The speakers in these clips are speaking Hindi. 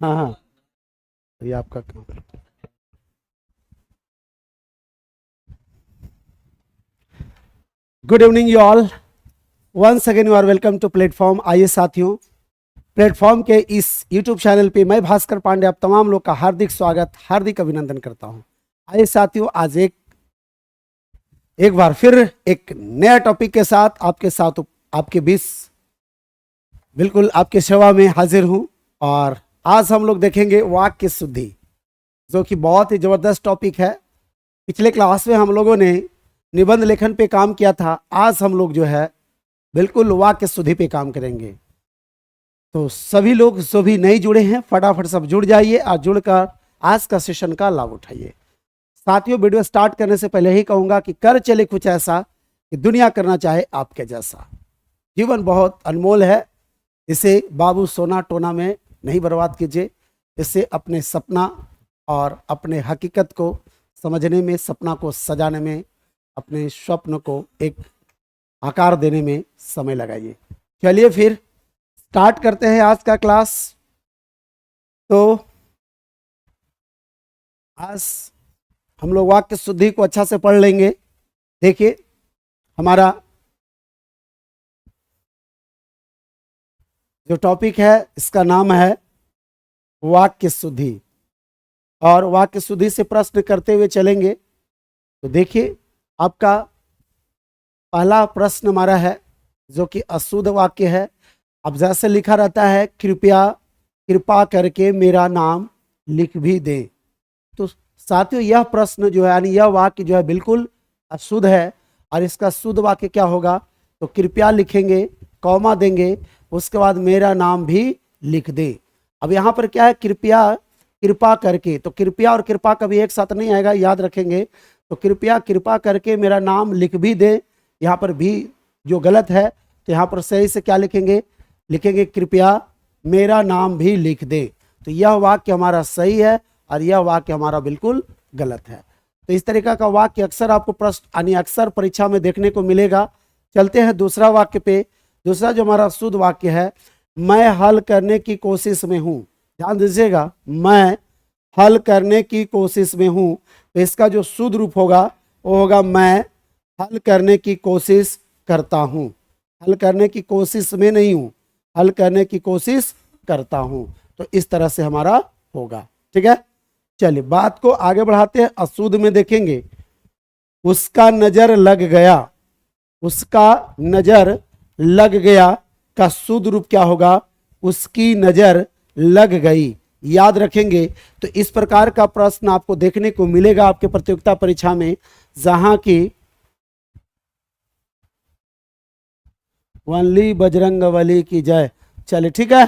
हाँ हाँ, ये आपका काम। Good evening you all, once again you are welcome to platform. आइए साथियों, प्लेटफॉर्म के इस यूट्यूब चैनल पे मैं भास्कर पांडे आप तमाम लोग का हार्दिक स्वागत, हार्दिक अभिनंदन करता हूं। आइए साथियों, आज एक बार फिर एक नया टॉपिक के साथ आपके बीच बिल्कुल आपके सेवा में हाजिर हूं। और आज हम लोग देखेंगे वाक्य शुद्धि, जो कि बहुत ही जबरदस्त टॉपिक है। पिछले क्लास में हम लोगों ने निबंध लेखन पे काम किया था। आज हम लोग जो है बिल्कुल वाक्य शुद्धि पे काम करेंगे। तो सभी लोग जो भी नहीं जुड़े हैं, फटाफट सब जुड़ जाइए और जुड़कर आज का सेशन का लाभ उठाइए। साथियों, वीडियो स्टार्ट करने से पहले ही कहूंगा कि कर चले कुछ ऐसा कि दुनिया करना चाहे आपके जैसा। जीवन बहुत अनमोल है, इसे बाबू सोना टोना में नहीं बर्बाद कीजिए। इससे अपने सपना और अपने हकीकत को समझने में, सपना को सजाने में, अपने स्वप्न को एक आकार देने में समय लगाइए। चलिए फिर स्टार्ट करते हैं आज का क्लास। तो आज हम लोग वाक्य शुद्धि को अच्छा से पढ़ लेंगे। देखिए, हमारा जो टॉपिक है इसका नाम है वाक्य शुद्धि, और वाक्य शुद्धि से प्रश्न करते हुए चलेंगे। तो देखिए, आपका पहला प्रश्न हमारा है जो कि अशुद्ध वाक्य है। अब जैसे लिखा रहता है, कृपा करके मेरा नाम लिख भी दे। तो साथियों, यह प्रश्न जो है यानी यह वाक्य जो है बिल्कुल अशुद्ध है। और इसका शुद्ध वाक्य क्या होगा? तो कृपया लिखेंगे, कॉमा देंगे, उसके बाद मेरा नाम भी लिख दे। अब यहाँ पर क्या है? कृपा करके, तो कृपया और कृपा कभी एक साथ नहीं आएगा, याद रखेंगे। तो कृपा करके मेरा नाम लिख भी दे, यहाँ पर भी जो गलत है, तो यहाँ पर सही से क्या लिखेंगे कृपया मेरा नाम भी लिख दे। तो यह वाक्य हमारा सही है और यह वाक्य हमारा बिल्कुल गलत है। तो इस तरीका का वाक्य अक्सर आपको प्रश्न यानी अक्सर परीक्षा में देखने को मिलेगा। चलते हैं दूसरा वाक्य पे। दूसरा जो हमारा शुद्ध वाक्य है, मैं हल करने की कोशिश में हूँ। ध्यान दीजिएगा, मैं हल करने की कोशिश में हूँ। तो इसका जो शुद्ध रूप होगा वो होगा मैं हल करने की कोशिश करता हूँ। हल करने की कोशिश में नहीं हूँ, हल करने की कोशिश करता हूँ। तो इस तरह से हमारा होगा। ठीक है, चलिए बात को आगे बढ़ाते हैं। अशुद्ध में देखेंगे, उसका नजर लग गया। उसका नजर लग गया का शुद्ध रूप क्या होगा? उसकी नजर लग गई। याद रखेंगे। तो इस प्रकार का प्रश्न आपको देखने को मिलेगा आपके प्रतियोगिता परीक्षा में, जहां की वनली बजरंगबली की जय। चलिए ठीक है।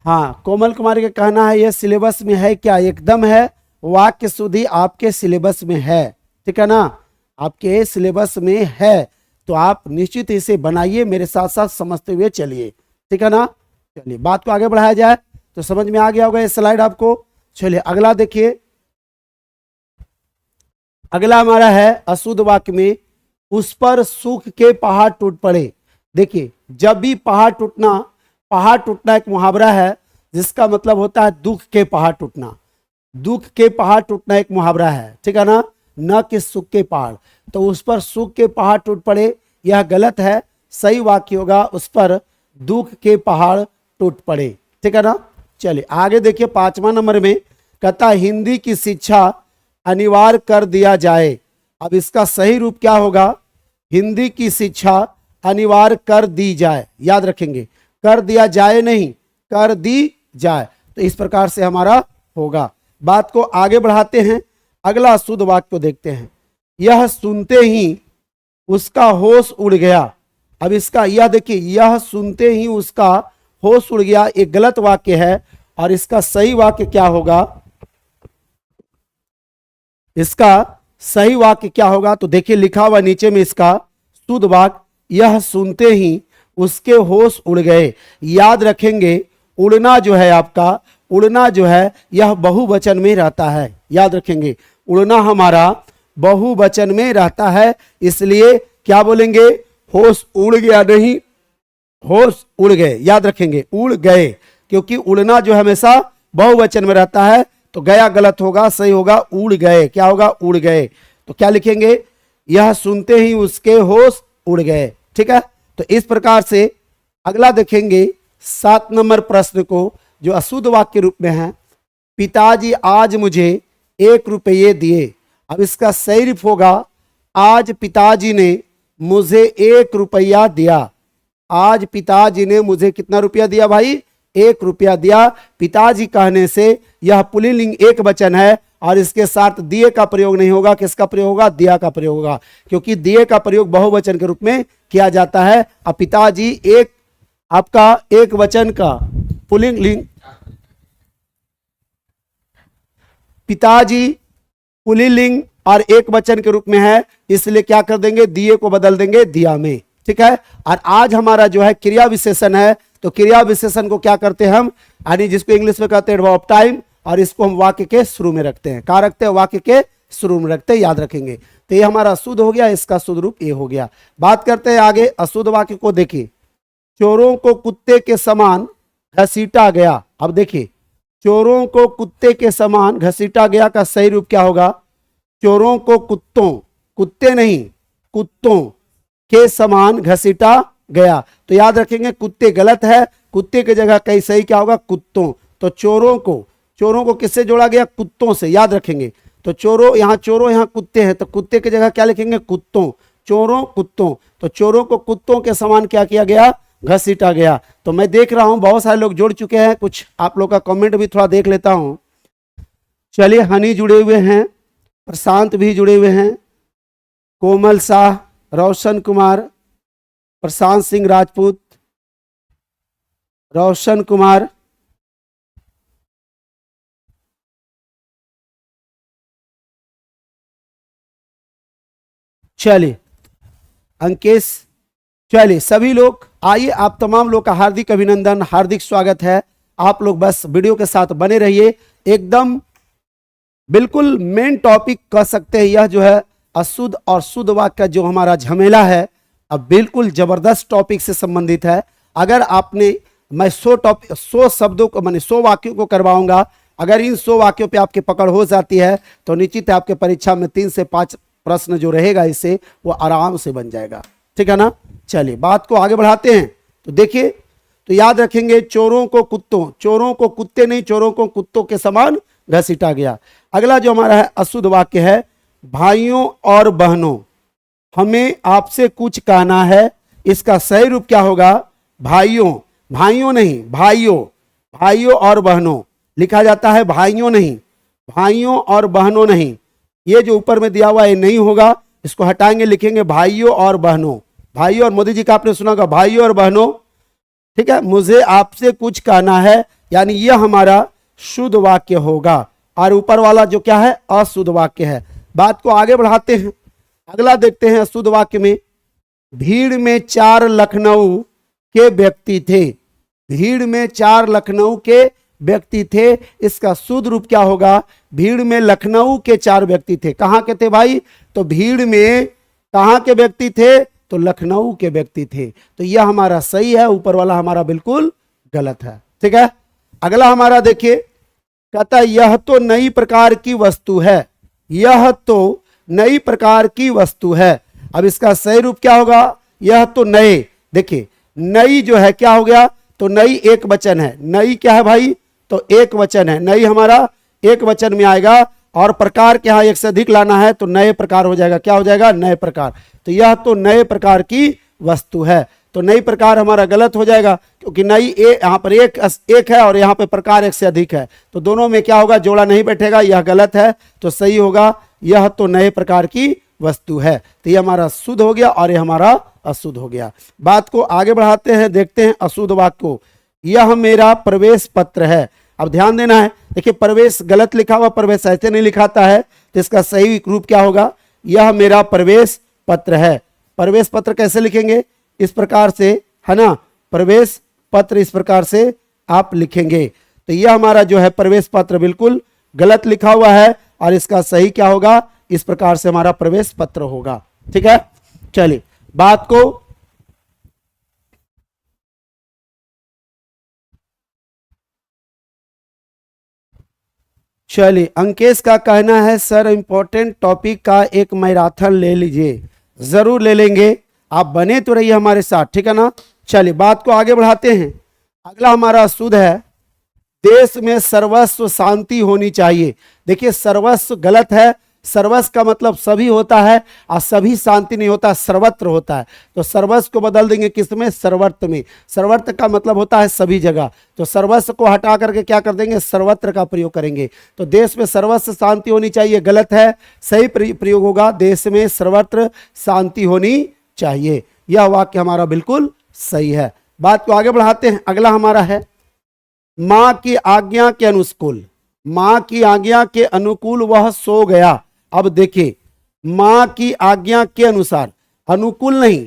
हाँ, कोमल कुमारी का कहना है, यह सिलेबस में है क्या? एकदम है। वाक्य शुद्धि आपके सिलेबस में है, ठीक है ना? आपके सिलेबस में है, तो आप निश्चित इसे बनाइए, मेरे साथ साथ समझते हुए चलिए, ठीक है ना? चलिए बात को आगे बढ़ाया जाए। तो समझ में आ गया होगा ये स्लाइड आपको। चलिए अगला देखिए। अगला हमारा है अशुद्ध वाक्य में, उस पर सुख के पहाड़ टूट पड़े। देखिए, जब भी पहाड़ टूटना एक मुहावरा है, जिसका मतलब होता है दुख के पहाड़ टूटना। दुख के पहाड़ टूटना एक मुहावरा है, ठीक है ना? न कि सुख के पहाड़। तो उस पर सुख के पहाड़ टूट पड़े, यह गलत है। सही वाक्य होगा, उस पर दुख के पहाड़ टूट पड़े, ठीक है ना? चलिए आगे देखिए। 5वां नंबर में कहता हिंदी की शिक्षा अनिवार्य कर दिया जाए। अब इसका सही रूप क्या होगा? हिंदी की शिक्षा अनिवार्य कर दी जाए। याद रखेंगे, कर दिया जाए नहीं, कर दी जाए। तो इस प्रकार से हमारा होगा। बात को आगे बढ़ाते हैं। अगला शुद्ध वाक्य को देखते हैं। यह सुनते ही उसका होश उड़ गया। अब इसका यह देखिए, यह सुनते ही उसका होश उड़ गया, एक गलत वाक्य है। और इसका सही वाक्य क्या होगा? इसका सही वाक्य क्या होगा? तो देखिए लिखा हुआ नीचे में इसका शुद्ध वाक्य, यह सुनते ही उसके होश उड़ गए। याद रखेंगे, उड़ना जो है आपका, उड़ना जो है यह बहुवचन में रहता है। याद रखेंगे, उड़ना हमारा बहुवचन में रहता है, इसलिए क्या बोलेंगे? होश उड़ गया नहीं, होश उड़ गए, याद रखेंगे उड़ गए, क्योंकि उड़ना जो हमेशा बहुवचन में रहता है, तो गया गलत होगा, सही होगा उड़ गए। क्या होगा? उड़ गए। तो क्या लिखेंगे? यह सुनते ही उसके होश उड़ गए। ठीक है, तो इस प्रकार से अगला देखेंगे 7 नंबर प्रश्न को, जो अशुद्ध वाक्य रूप में है। पिताजी आज मुझे 1 रुपये दिए। अब इसका सही रूप होगा, आज पिताजी ने मुझे 1 रुपया दिया। आज पिताजी ने मुझे कितना रुपया दिया भाई? 1 रुपया दिया। पिताजी कहने से यह पुल्लिंग एक वचन है और इसके साथ दिए का प्रयोग नहीं होगा। किसका प्रयोग होगा? दिया का प्रयोग होगा, क्योंकि दिए का प्रयोग बहुवचन के रूप में किया जाता है। अब पिताजी एक आपका एक वचन का पुल्लिंग, पिताजी पुल्लिंग और एक वचन के रूप में है, इसलिए क्या कर देंगे? दिए को बदल देंगे दिया में। ठीक है, और आज हमारा जो है क्रिया विशेषण है, तो क्रिया विशेषण को क्या करते हैं हम, यानी जिसको इंग्लिश में कहते हैं वर्ब ऑफ टाइम, और इसको हम वाक्य के शुरू में रखते हैं। कहाँ रखते हैं? वाक्य के शुरू में रखते हैं, याद रखेंगे। तो ये हमारा शुद्ध हो गया, इसका शुद्ध रूप ये हो गया। बात करते हैं आगे अशुद्ध वाक्य को। देखिए, चोरों को कुत्ते के समान घसीटा गया। अब देखिए, चोरों को कुत्ते के समान घसीटा गया का सही रूप क्या होगा? चोरों को कुत्तों, कुत्ते नहीं कुत्तों के समान घसीटा गया। तो याद रखेंगे कुत्ते गलत है, कुत्ते की जगह कहीं सही क्या होगा? कुत्तों। तो चोरों को किससे जोड़ा गया? कुत्तों से, याद रखेंगे। तो चोरों यहाँ कुत्ते हैं, तो कुत्ते की जगह क्या लिखेंगे? कुत्तों। चोरों कुत्तों, तो चोरों को कुत्तों के समान क्या किया गया? घसीटा गया। तो मैं देख रहा हूं बहुत सारे लोग जुड़ चुके हैं, कुछ आप लोग का कमेंट भी थोड़ा देख लेता हूं। चलिए, हनी जुड़े हुए हैं, प्रशांत भी जुड़े हुए हैं, कोमल शाह, रोशन कुमार, प्रशांत सिंह राजपूत, रोशन कुमार, चलिए अंकेश, चलिए सभी लोग आइए, आप तमाम लोग का हार्दिक अभिनंदन, हार्दिक स्वागत है। आप लोग बस वीडियो के साथ बने रहिए। एकदम बिल्कुल मेन टॉपिक कह सकते हैं, यह जो है अशुद्ध और शुद्ध वाक्य का जो हमारा झमेला है, अब बिल्कुल जबरदस्त टॉपिक से संबंधित है। अगर आपने, मैं 100 शब्दों को, मैंने 100 वाक्यों को करवाऊंगा, अगर इन 100 वाक्यों पे आपकी पकड़ हो जाती है तो निश्चित है आपके परीक्षा में 3 से 5 प्रश्न जो रहेगा इससे वो आराम से बन जाएगा। ठीक है ना? चलिए बात को आगे बढ़ाते हैं। तो देखिए, तो याद रखेंगे चोरों को कुत्ते नहीं, चोरों को कुत्तों के समान घसीटा गया। अगला जो हमारा है अशुद्ध वाक्य है, भाइयों और बहनों हमें आपसे कुछ कहना है। इसका सही रूप क्या होगा? भाइयों नहीं भाइयों और बहनों लिखा जाता है, भाइयों नहीं, भाइयों और बहनों नहीं। ये जो ऊपर में दिया हुआ है नहीं होगा, इसको हटाएंगे, लिखेंगे भाइयों और बहनों। भाइयों, और मोदी जी का आपने सुना होगा भाइयों और बहनों। ठीक है, मुझे आपसे कुछ कहना है, यानी यह हमारा शुद्ध वाक्य होगा, और ऊपर वाला जो क्या है? अशुद्ध वाक्य है। बात को आगे बढ़ाते हैं, अगला देखते हैं अशुद्ध वाक्य में। भीड़ में 4 लखनऊ के व्यक्ति थे। भीड़ में 4 लखनऊ के व्यक्ति थे। इसका शुद्ध रूप क्या होगा? भीड़ में लखनऊ के 4 व्यक्ति थे। कहां के थे भाई? तो भीड़ में कहां के व्यक्ति थे? तो लखनऊ के व्यक्ति थे। तो यह हमारा सही है, ऊपर वाला हमारा बिल्कुल गलत है। ठीक है, अगला हमारा देखिए, कहता है यह तो नई प्रकार की वस्तु है। यह तो नई प्रकार की वस्तु है। अब इसका सही रूप क्या होगा? यह तो नए, देखिए नई जो है क्या हो गया? तो नई एक वचन है। नई क्या है भाई? तो एक वचन है। नई हमारा एक वचन में आएगा, और प्रकार के यहाँ एक से अधिक लाना है तो नए प्रकार हो जाएगा। क्या हो जाएगा? नए प्रकार। तो यह तो नए प्रकार की वस्तु है। तो नई प्रकार हमारा गलत हो जाएगा, क्योंकि नई यहाँ पर एक है और यहाँ पे प्रकार एक से अधिक है, तो दोनों में क्या होगा? जोड़ा नहीं बैठेगा, यह गलत है। तो सही होगा यह तो नए प्रकार की वस्तु है। तो यह हमारा शुद्ध हो गया और यह हमारा अशुद्ध हो गया। बात को आगे बढ़ाते हैं, देखते हैं अशुद्ध वाक्य को। यह मेरा प्रवेश पत्र है। अब ध्यान देना है, देखिए प्रवेश गलत लिखा हुआ, प्रवेश ऐसे नहीं लिखाता है, तो इसका सही रूप क्या होगा? यह मेरा प्रवेश पत्र है। प्रवेश पत्र कैसे लिखेंगे? इस प्रकार से, है ना, प्रवेश पत्र इस प्रकार से आप लिखेंगे। तो यह हमारा जो है प्रवेश पत्र बिल्कुल गलत लिखा हुआ है, और इसका सही क्या होगा? इस प्रकार से हमारा प्रवेश पत्र होगा। ठीक है, चलिए बात को चलिए, अंकेश का कहना है सर इंपॉर्टेंट टॉपिक का एक मैराथन ले लीजिए। जरूर ले लेंगे, आप बने तो रहिए हमारे साथ, ठीक है ना। चलिए बात को आगे बढ़ाते हैं। अगला हमारा सूद है, देश में सर्वस्व शांति होनी चाहिए। देखिए सर्वस्व गलत है, सर्वस्व का मतलब सभी होता है और सभी शांति नहीं होता, सर्वत्र होता है। तो सर्वस्व को बदल देंगे किसमें, सर्वत्र में। सर्वत्र का मतलब होता है सभी जगह, तो सर्वस्व को हटा करके क्या कर देंगे, सर्वत्र का प्रयोग करेंगे। तो देश में सर्वस्व शांति होनी चाहिए गलत है, सही प्रयोग होगा देश में सर्वत्र शांति होनी चाहिए। यह वाक्य हमारा बिल्कुल सही है। बात को आगे बढ़ाते हैं। अगला हमारा है, मां की आज्ञा के अनुकूल, मां की आज्ञा के अनुकूल वह सो गया। अब देखिए मां की आज्ञा के अनुसार, अनुकूल नहीं,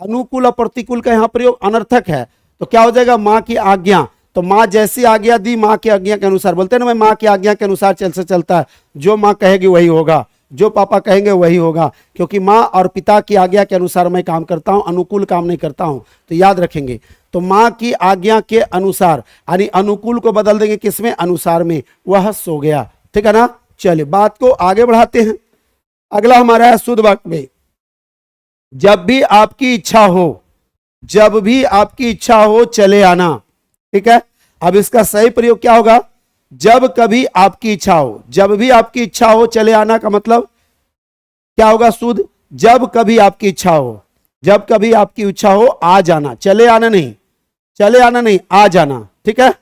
अनुकूल और प्रतिकूल का यहां प्रयोग अनर्थक है। तो क्या हो जाएगा, मां की आज्ञा, तो मां जैसी आज्ञा दी, मां की आज्ञा के अनुसार, बोलते हैं ना मैं मां की आज्ञा के अनुसार चलता है, जो मां कहेगी वही होगा, जो पापा कहेंगे वही होगा, क्योंकि मां और पिता की आज्ञा के अनुसार मैं काम करता हूं, अनुकूल काम नहीं करता हूं। तो याद रखेंगे, तो मां की आज्ञा के अनुसार, यानी अनुकूल को बदल देंगे किसमें, अनुसार में, वह सो गया, ठीक है ना। चलिए बात को आगे बढ़ाते हैं। अगला हमारा है शुद्ध वाक्य में, जब भी आपकी इच्छा हो, जब भी आपकी इच्छा हो चले आना, ठीक है। अब इसका सही प्रयोग क्या होगा, जब कभी आपकी इच्छा हो, जब भी आपकी इच्छा हो चले आना का मतलब क्या होगा शुद्ध, जब कभी आपकी इच्छा हो, जब कभी आपकी इच्छा हो आ जाना, चले आना नहीं, चले आना नहीं, आ जाना, ठीक है।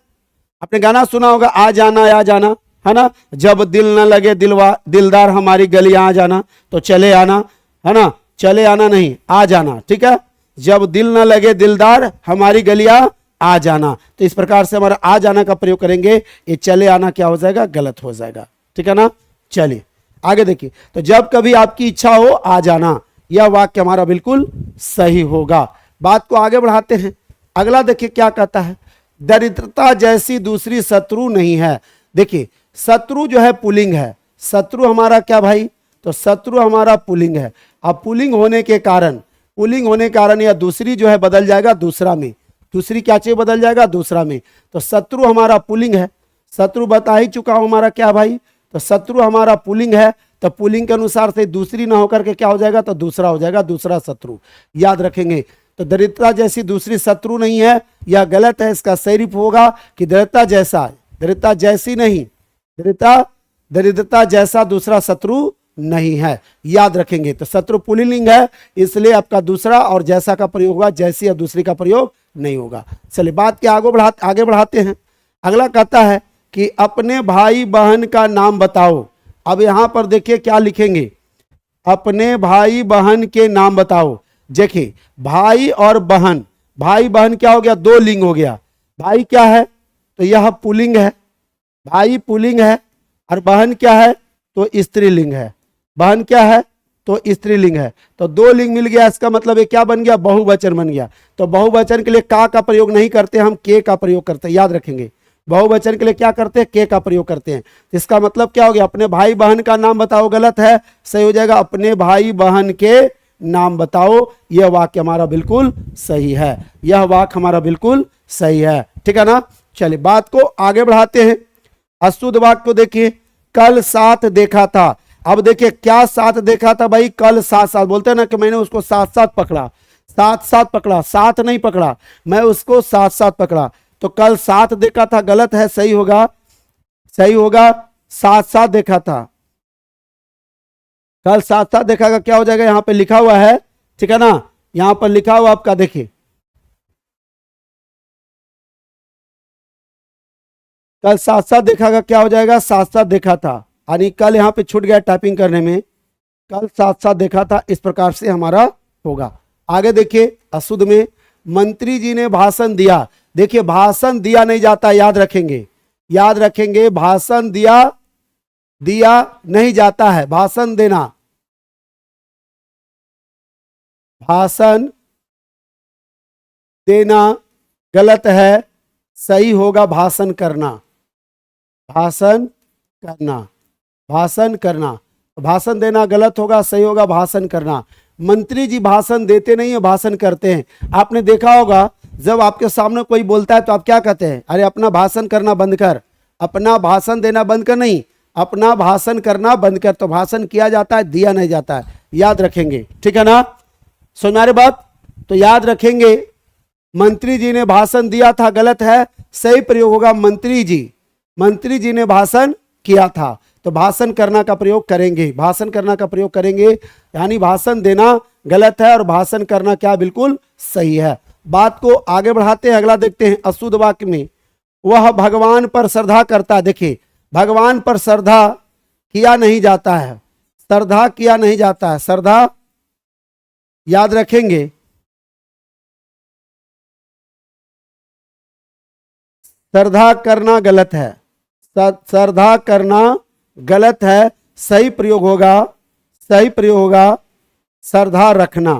आपने गाना सुना होगा, आ जाना आ जाना, है ना। जब दिल न लगे दिलदार हमारी गलियां आ जाना, तो चले आना, है ना, चले आना नहीं, आ जाना, ठीक है। जब दिल न लगे दिलदार हमारी गलियां आ जाना, तो इस प्रकार से हमारा आ जाना का प्रयोग करेंगे, ये चले आना क्या हो जाएगा, गलत हो जाएगा, ठीक है ना। चलिए आगे देखिए, तो जब कभी आपकी इच्छा हो आ जाना, यह वाक्य हमारा बिल्कुल सही होगा। बात को आगे बढ़ाते हैं। अगला देखिए क्या कहता है, दरिद्रता जैसी दूसरी शत्रु नहीं है। देखिए शत्रु जो है पुल्लिंग है, शत्रु हमारा क्या भाई, तो शत्रु हमारा पुल्लिंग है। अब पुल्लिंग होने के कारण या दूसरी जो है बदल जाएगा दूसरा में, दूसरी क्या चीज बदल जाएगा दूसरा में। तो शत्रु हमारा पुल्लिंग है, शत्रु बता ही चुका हूं हमारा क्या भाई, तो शत्रु हमारा पुल्लिंग है, तो पुल्लिंग के अनुसार से दूसरी ना होकर के क्या हो जाएगा, तो दूसरा हो जाएगा, दूसरा शत्रु। याद रखेंगे, तो दरिद्रता जैसी दूसरी शत्रु नहीं है, यह गलत है। इसका सही रूप होगा कि दरिद्रता जैसा, दरिद्रता जैसी नहीं, दरिद्रता जैसा दूसरा शत्रु नहीं है। याद रखेंगे, तो शत्रु पुल्लिंग है, इसलिए आपका दूसरा और जैसा का प्रयोग होगा, जैसी या दूसरी का प्रयोग नहीं होगा। चलिए बात के आगे बढ़ाते हैं। अगला कहता है कि अपने भाई बहन का नाम बताओ। अब यहां पर देखिए क्या लिखेंगे, अपने भाई बहन के नाम बताओ। देखिए भाई और बहन, भाई बहन क्या हो गया, दो लिंग हो गया। भाई क्या है, तो यह पुल्लिंग है, भाई पुल्लिंग है, और बहन क्या है, तो स्त्रीलिंग है। बहन क्या है, तो स्त्रीलिंग है, तो दो लिंग मिल गया। इसका मतलब ये क्या बन गया, बहुवचन बन गया। तो बहुवचन के लिए का प्रयोग नहीं करते, हम के का प्रयोग करते हैं। याद रखेंगे, बहुवचन के लिए क्या करते हैं, के का प्रयोग करते हैं। इसका मतलब क्या हो गया, अपने भाई बहन का नाम बताओ, गलत है, सही हो जाएगा अपने भाई बहन के नाम बताओ। यह वाक्य हमारा बिल्कुल सही है, यह वाक्य हमारा बिल्कुल सही है, ठीक है ना। चलिए बात को आगे बढ़ाते हैं। अशुद्ध वाक्य को देखिए, कल साथ देखा था। अब देखिए क्या साथ देखा था भाई, कल साथ साथ, बोलते हैं ना कि मैंने उसको साथ साथ पकड़ा, साथ साथ पकड़ा, साथ नहीं पकड़ा, मैं उसको साथ साथ पकड़ा। तो कल साथ देखा था गलत है, सही होगा, सही होगा साथ साथ देखा था। कल साथ साथ देखा का क्या हो जाएगा, यहां पे लिखा हुआ है, ठीक है ना, यहां पर लिखा हुआ आपका देखिए, कल साथ साथ देखा का क्या हो जाएगा, साथ साथ देखा था, यानी कल यहां पे छूट गया टाइपिंग करने में, कल साथ साथ देखा था, इस प्रकार से हमारा होगा। आगे देखिए अशुद्ध में, मंत्री जी ने भाषण दिया। देखिए भाषण दिया नहीं जाता, याद रखेंगे, याद रखेंगे, भाषण दिया नहीं जाता है, भाषण देना, भाषण देना गलत है, सही होगा भाषण करना, भाषण करना, भाषण करना। भाषण देना गलत होगा, सही होगा भाषण करना। मंत्री जी भाषण देते नहीं है, भाषण करते हैं। आपने देखा होगा जब आपके सामने कोई बोलता है तो आप क्या कहते हैं, अरे अपना भाषण करना बंद कर, अपना भाषण देना बंद कर, नहीं, अपना भाषण करना बंद कर। तो भाषण किया जाता है, दिया नहीं जाता है, याद रखेंगे, ठीक है ना। समझ में आ रही बात? तो याद रखेंगे, मंत्री जी ने भाषण दिया था, गलत है, सही प्रयोग होगा मंत्री जी ने भाषण किया था। तो भाषण करना का प्रयोग करेंगे, भाषण करना का प्रयोग करेंगे, यानी भाषण देना गलत है और भाषण करना क्या बिल्कुल सही है। बात को आगे बढ़ाते हैं, अगला देखते हैं। अशुद्ध वाक्य में वह भगवान पर श्रद्धा करता है। देखिए, भगवान पर श्रद्धा किया नहीं जाता है, श्रद्धा किया नहीं जाता है, श्रद्धा याद रखेंगे, श्रद्धा करना गलत है, श्रद्धा करना गलत है, सही प्रयोग होगा श्रद्धा रखना।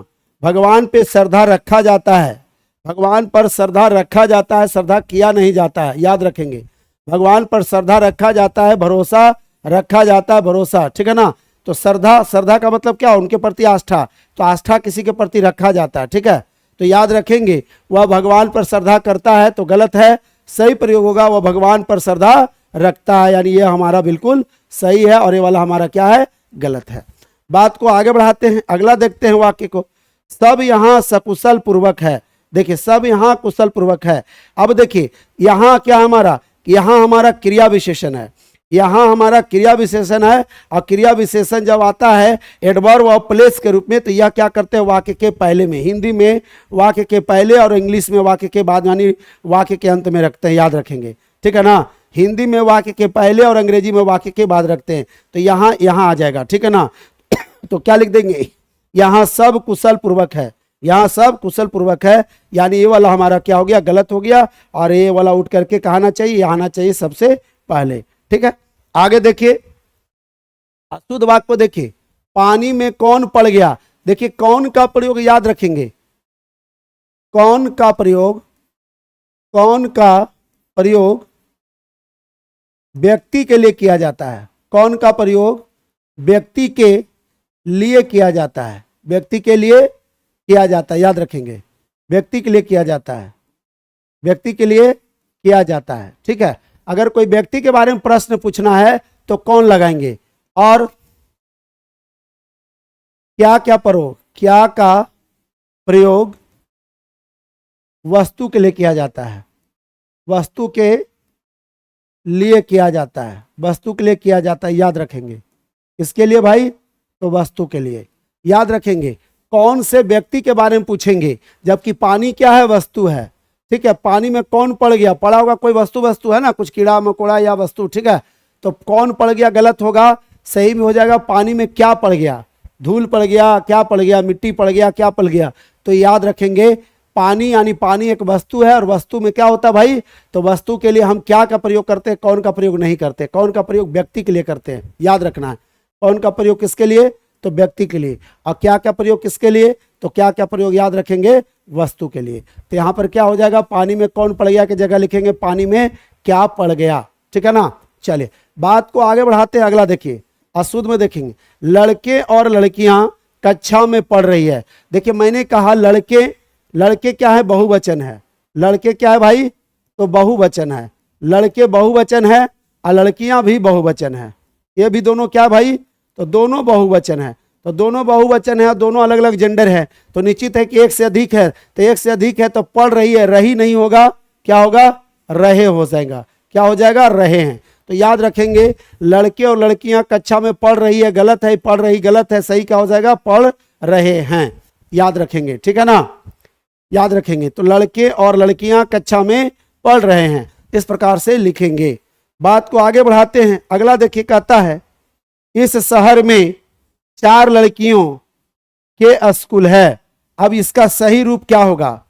भगवान पे श्रद्धा रखा जाता है, भगवान पर श्रद्धा रखा जाता है, श्रद्धा किया नहीं जाता है, याद रखेंगे। भगवान पर श्रद्धा रखा जाता है, भरोसा रखा जाता है, भरोसा, ठीक है ना। तो श्रद्धा का मतलब क्या? उनके प्रति आस्था। तो आस्था किसी के प्रति रखा जाता है, ठीक है। तो याद रखेंगे, वह भगवान पर श्रद्धा करता है तो गलत है, सही प्रयोग होगा वह भगवान पर श्रद्धा रखता है, यानी यह हमारा बिल्कुल सही है और ये वाला हमारा क्या है? गलत है। बात को आगे बढ़ाते हैं, अगला देखते हैं वाक्य को। सब यहाँ सकुशल पूर्वक है। देखिए, सब यहाँ कुशल पूर्वक है। अब देखिए, यहाँ क्या हमारा, यहाँ हमारा क्रिया विशेषण है, यहाँ हमारा क्रिया विशेषण है। और क्रिया विशेषण जब आता है एडवर्ब ऑफ प्लेस के रूप में, तो यह क्या करते हैं? वाक्य के पहले में, हिंदी में वाक्य के पहले और इंग्लिश में वाक्य के बाद, यानी वाक्य के अंत में रखते हैं, याद रखेंगे, ठीक है ना। हिंदी में वाक्य के पहले और अंग्रेजी में वाक्य के बाद रखते हैं। तो यहाँ आ जाएगा, ठीक है ना। तो क्या लिख देंगे? यहाँ सब कुशल पूर्वक है, यहाँ सब कुशल पूर्वक है, यानी ये वाला हमारा क्या हो गया? गलत हो गया। और ये वाला उठ करके कहाँ आना चाहिए? यहाँ आना चाहिए सबसे पहले, ठीक है। आगे देखिए, अशुद्ध वाक्य को देखिए, पानी में कौन पड़ गया। देखिए, कौन का प्रयोग याद रखेंगे, कौन का प्रयोग व्यक्ति के लिए किया जाता है। कौन का प्रयोग व्यक्ति के लिए किया जाता है, व्यक्ति के लिए किया जाता है, याद रखेंगे, व्यक्ति के लिए किया जाता है, व्यक्ति के लिए किया जाता है, ठीक है। अगर कोई व्यक्ति के बारे में प्रश्न पूछना है तो कौन लगाएंगे। और क्या का प्रयोग वस्तु के लिए किया जाता है, वस्तु के लिए किया जाता है, वस्तु के लिए किया जाता है, याद रखेंगे। इसके लिए भाई, तो वस्तु के लिए याद रखेंगे। कौन से व्यक्ति के बारे में पूछेंगे, जबकि पानी क्या है? वस्तु है, ठीक है। पानी में कौन पड़ गया? पड़ा होगा कोई वस्तु है ना, कुछ कीड़ा मकोड़ा या वस्तु, ठीक है। तो कौन पड़ गया गलत होगा, सही में हो जाएगा पानी में क्या पड़ गया? धूल पड़ गया, क्या पड़ गया? मिट्टी पड़ गया, क्या पड़ गया? तो याद रखेंगे, पानी यानी पानी एक वस्तु है, और वस्तु में क्या होता है भाई? तो वस्तु के लिए हम क्या का प्रयोग करते हैं? कौन का प्रयोग नहीं करते। कौन का प्रयोग व्यक्ति के लिए करते हैं, याद रखना है। कौन का प्रयोग किसके लिए? तो व्यक्ति के लिए। और क्या क्या प्रयोग किसके लिए? तो क्या क्या प्रयोग याद रखेंगे? वस्तु के लिए। तो यहाँ पर क्या हो जाएगा? पानी में कौन पड़ गया की जगह लिखेंगे पानी में क्या पड़ गया, ठीक है ना। चलिए बात को आगे बढ़ाते हैं, अगला देखिए, अशुद्ध में देखेंगे, लड़के और लड़कियां कक्षा में पढ़ रही है। देखिए, मैंने कहा लड़के क्या है? बहुवचन है। लड़के क्या है भाई? तो बहुवचन है। लड़के बहुवचन है और लड़कियां भी बहुवचन है। ये भी दोनों क्या भाई? तो दोनों बहुवचन है। तो दोनों बहुवचन है, दोनों अलग अलग जेंडर है, तो निश्चित है कि एक से अधिक है। तो एक से अधिक है तो पढ़ रही है, रही नहीं होगा, क्या होगा? रहे हो जाएगा। क्या हो जाएगा? रहे हैं। तो याद रखेंगे, लड़के और लड़कियां कक्षा में पढ़ रही है, गलत है, पढ़ रही गलत है, सही क्या हो जाएगा? पढ़ रहे हैं, याद रखेंगे, ठीक है ना। याद रखेंगे, तो लड़के और लड़कियां कक्षा में पढ़ रहे हैं, इस प्रकार से लिखेंगे। बात को आगे बढ़ाते हैं, अगला देखिए, कहता है इस शहर में 4 लड़कियों के स्कूल है। अब इसका सही रूप क्या होगा?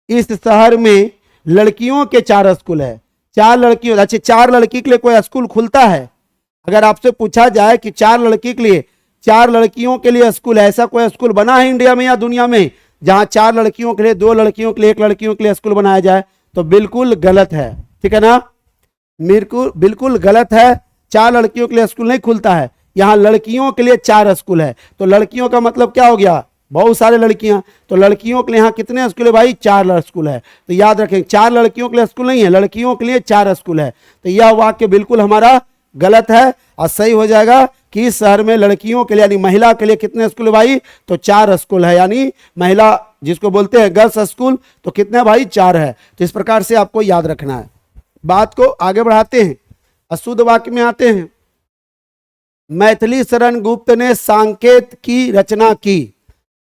इस शहर में लड़कियों के 4 स्कूल है। 4 लड़कियों, अच्छा 4 लड़की के लिए कोई स्कूल खुलता है? अगर आपसे पूछा जाए कि 4 लड़की के लिए, 4 लड़कियों के लिए स्कूल है, ऐसा कोई स्कूल बना है इंडिया में या दुनिया में जहां 4 लड़कियों के लिए, 2 लड़कियों के लिए, 1 लड़कियों के लिए स्कूल बनाया जाए? तो बिल्कुल गलत है, ठीक है ना, बिल्कुल गलत है। 4 लड़कियों के लिए स्कूल नहीं खुलता है, यहाँ लड़कियों के लिए 4 स्कूल है। तो लड़कियों का मतलब क्या हो गया? बहुत सारे लड़कियां। तो लड़कियों के लिए यहाँ कितने स्कूल है भाई? 4 स्कूल है। तो याद रखें, 4 लड़कियों के लिए स्कूल नहीं है, लड़कियों के लिए 4 स्कूल है। तो यह वाक्य बिल्कुल हमारा गलत है। और सही हो जाएगा कि इस शहर में लड़कियों के लिए यानी महिला के लिए कितने स्कूल है भाई, तो 4 स्कूल है, यानी महिला जिसको बोलते हैं गर्ल्स स्कूल, तो कितने भाई 4 है। तो इस प्रकार से आपको याद रखना है। बात को आगे बढ़ाते हैं, अशुद्ध वाक्य में आते हैं। मैथिली शरण गुप्त ने सांकेत की रचना की।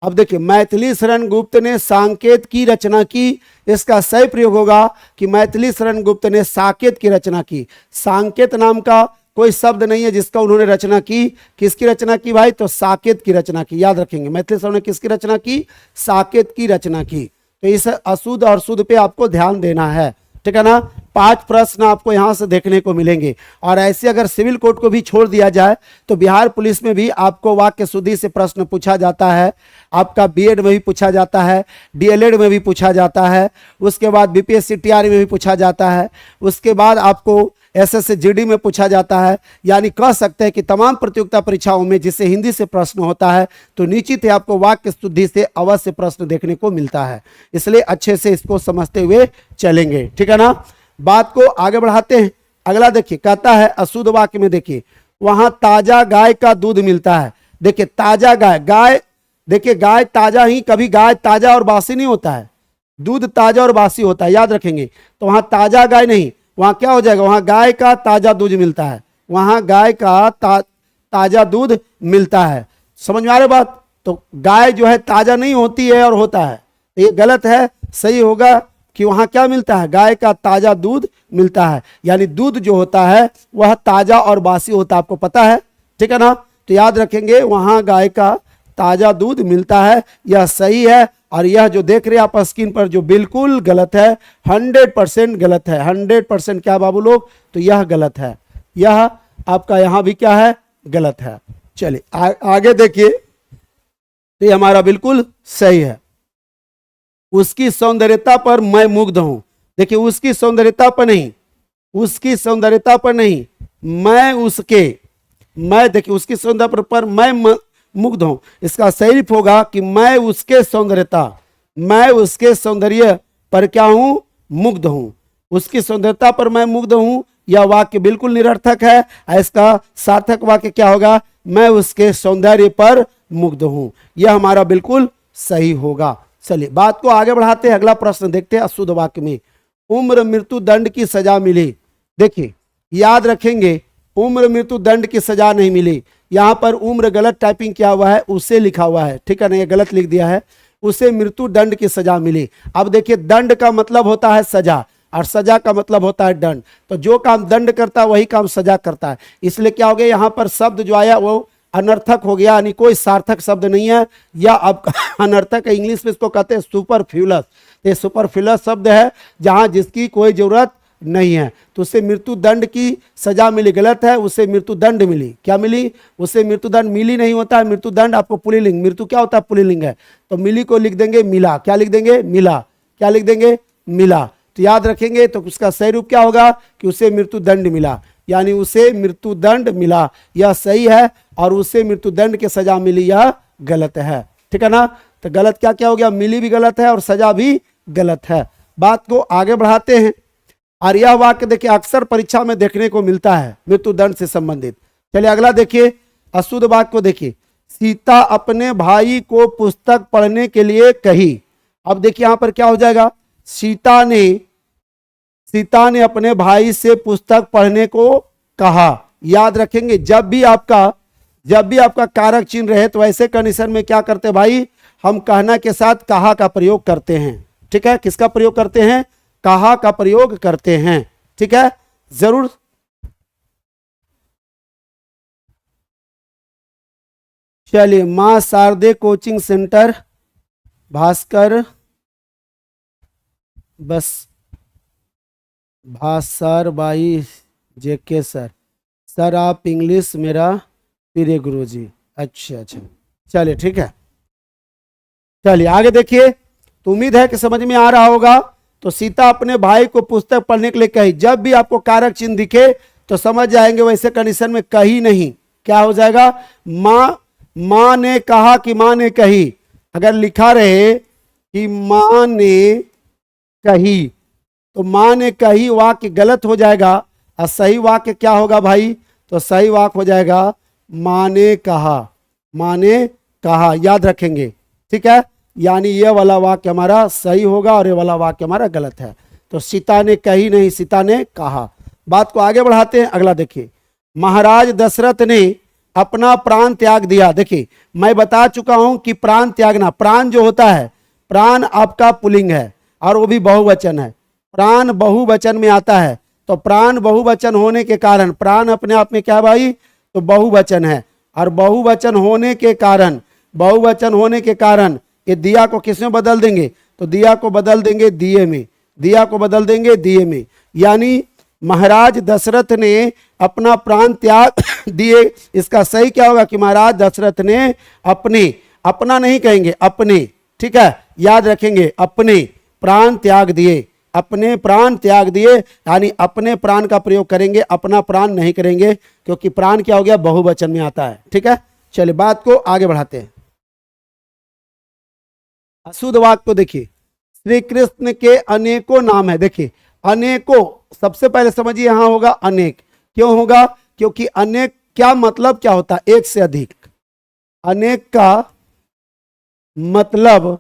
अब देखिए, मैथिली शरण गुप्त ने सांकेत की रचना की, इसका सही प्रयोग होगा कि मैथिली शरण गुप्त ने साकेत की रचना की। सांकेत नाम का कोई शब्द नहीं है जिसका उन्होंने रचना की। किसकी रचना की भाई, तो साकेत की रचना की। याद रखेंगे, मैथिली शरण ने किसकी रचना की, साकेत की रचना की। तो इस अशुद्ध और शुद्ध पे आपको ध्यान देना है, ठीक है ना। 5 प्रश्न आपको यहां से देखने को मिलेंगे। और ऐसे अगर सिविल कोड को भी छोड़ दिया जाए तो बिहार पुलिस में भी आपको वाक्य शुद्धि से प्रश्न पूछा जाता है। आपका बीएड में भी पूछा जाता है, डीएलएड में भी पूछा जाता है, उसके बाद बीपीएससी टीआरई में भी पूछा जाता है, उसके बाद आपको एसएससी में पूछा जाता है। यानी कह सकते हैं कि तमाम प्रतियोगिता परीक्षाओं में जिससे हिंदी से प्रश्न होता है तो निश्चित ही आपको वाक्य शुद्धि से अवश्य प्रश्न देखने को मिलता है। इसलिए अच्छे से इसको समझते हुए चलेंगे, ठीक है ना। बात को आगे बढ़ाते हैं। अगला देखिए, कहता है अशुद्ध वाक्य में, देखिए वहां ताजा गाय का दूध मिलता है। देखिए ताजा गाय, देखिए गाय ताजा ही, कभी गाय ताजा और बासी नहीं होता है, दूध ताजा और बासी होता है, याद रखेंगे। तो वहां ताजा गाय नहीं, वहां क्या हो जाएगा, वहां गाय का ताजा दूध मिलता है, वहां गाय का ताजा दूध मिलता है। समझ में आ रही बात। तो गाय जो है ताजा नहीं होती है और होता है, ये गलत है। सही होगा कि वहां क्या मिलता है, गाय का ताजा दूध मिलता है, यानी दूध जो होता है वह ताजा और बासी होता है, आपको पता है, ठीक है ना। तो याद रखेंगे, वहां गाय का ताजा दूध मिलता है, यह सही है। और यह जो देख रहे हैं आप स्क्रीन पर जो बिल्कुल गलत है, 100% गलत है। 100% क्या बाबू लोग, तो यह गलत है, यह आपका यहां भी क्या है, गलत है। चलिए आगे देखिए, तो ये हमारा बिल्कुल सही है। उसकी सौंदर्यता पर मैं मुग्ध हूं। देखिए उसकी सौंदर्यता पर नहीं, उसकी सौंदर्यता पर नहीं, मैं उसके, मैं देखिए उसकी सौंदर्यता पर मैं मुग्ध हूं। इसका सही रूप होगा कि मैं उसके सौंदर्यता, मैं उसके सौंदर्य पर क्या हूं, मुग्ध हूं। उसकी सौंदर्यता पर मैं मुग्ध हूं, यह वाक्य बिल्कुल निरर्थक है। इसका सार्थक वाक्य क्या होगा, मैं उसके सौंदर्य पर मुग्ध हूं। यह हमारा बिल्कुल सही होगा। चलिए बात को आगे बढ़ाते हैं, अगला प्रश्न देखते हैं। अशुद्ध वाक्य में उम्र मृत्यु दंड की सजा मिली। देखिए याद रखेंगे, उम्र मृत्यु दंड की सजा नहीं मिली। यहां पर उम्र गलत टाइपिंग किया हुआ है, उसे लिखा हुआ है, ठीक है ना, ये गलत लिख दिया है। उसे मृत्यु दंड की सजा मिली। अब देखिए दंड का मतलब होता है सजा और सजा का मतलब होता है दंड। तो जो काम दंड करता है वही काम सजा करता है। इसलिए क्या हो गया, यहां पर शब्द जो आया वो अनर्थक हो गया, यानी कोई सार्थक शब्द नहीं है, या अब अनर्थक है। इंग्लिश में इसको कहते हैं सुपरफ्लूअस। ये सुपरफ्लूअस शब्द है जहां जिसकी कोई जरूरत नहीं है। तो उसे मृत्यु दंड की सजा मिली, गलत है, उसे मृत्यु दंड मिली। क्या मिली, उसे मृत्यु दंड मिली नहीं होता है, मृत्यु दंड आपको पुल्लिंग, मृत्यु क्या होता है, पुल्लिंग है। तो मिली को लिख देंगे मिला, क्या लिख देंगे, मिला, क्या लिख देंगे, मिला। तो याद रखेंगे, तो उसका सही रूप क्या होगा कि उसे मृत्यु दंड मिला, यानी उसे मृत्यु दंड मिला, यह सही है। और उसे मृत्यु दंड की सजा मिली, यह गलत है, ठीक है ना। तो गलत क्या क्या हो गया, मिली भी गलत है और सजा भी गलत है। बात को आगे बढ़ाते हैं। और यह वाक्य देखिए अक्सर परीक्षा में देखने को मिलता है, मृत्यु दंड से संबंधित। चलिए अगला देखिए, अशुद्ध वाक्य को देखिए। सीता अपने भाई को पुस्तक पढ़ने के लिए कही। अब देखिए यहां पर क्या हो जाएगा, सीता ने अपने भाई से पुस्तक पढ़ने को कहा। याद रखेंगे, जब भी आपका कारक चिन्ह रहे तो ऐसे कंडीशन में क्या करते हैं भाई, हम कहना के साथ कहा का प्रयोग करते हैं, ठीक है। किसका प्रयोग करते हैं, कहा का प्रयोग करते हैं, ठीक है, जरूर। चलिए, मां शारदे कोचिंग सेंटर, भास्कर बस भास्कर बाई जेके सर आप इंग्लिश मेरा प्रिय गुरुजी। अच्छा, चलिए ठीक है। चलिए आगे देखिए, तो उम्मीद है कि समझ में आ रहा होगा। तो सीता अपने भाई को पुस्तक पढ़ने के लिए कही। जब भी आपको कारक चिन्ह दिखे तो समझ जाएंगे वैसे कंडीशन में कही नहीं, क्या हो जाएगा, मां ने कहा कि मां ने कही। अगर लिखा रहे कि मां ने कही तो मां ने कही वाक्य गलत हो जाएगा। और सही वाक्य क्या होगा भाई, तो सही वाक्य हो जाएगा माँ ने कहा, माँ ने कहा, याद रखेंगे, ठीक है। यानी ये वाला वाक्य हमारा सही होगा और ये वाला वाक्य हमारा गलत है। तो सीता ने कही नहीं, सीता ने कहा। बात को आगे बढ़ाते हैं, अगला देखिए। महाराज दशरथ ने अपना प्राण त्याग दिया। देखिए मैं बता चुका हूं कि प्राण त्यागना, प्राण जो होता है, प्राण आपका पुल्लिंग है और वो भी बहुवचन है, प्राण बहुवचन में आता है। तो प्राण बहुवचन होने के कारण, प्राण अपने आप में क्या है भाई, तो बहुवचन है, और बहुवचन होने के कारण, बहुवचन होने के कारण ये दिया को किसमें बदल देंगे, तो दिया को बदल देंगे दिए में, दिया को बदल देंगे दिए में। यानी महाराज दशरथ ने अपना प्राण त्याग दिए। इसका सही क्या होगा कि महाराज दशरथ ने अपने, अपना नहीं कहेंगे अपने, ठीक है, याद रखेंगे, अपने प्राण त्याग दिए, अपने प्राण त्याग दिए, यानी अपने प्राण का प्रयोग करेंगे, अपना प्राण नहीं करेंगे, क्योंकि प्राण क्या हो गया, बहुवचन में आता है, ठीक है। चलिए बात को आगे बढ़ाते हैं। अशुद्ध वाक्य को देखिए, श्री कृष्ण के अनेकों नाम है। देखिए अनेकों, सबसे पहले समझिए यहां होगा अनेक, क्यों होगा, क्योंकि अनेक क्या मतलब क्या होता है, एक से अधिक। अनेक का मतलब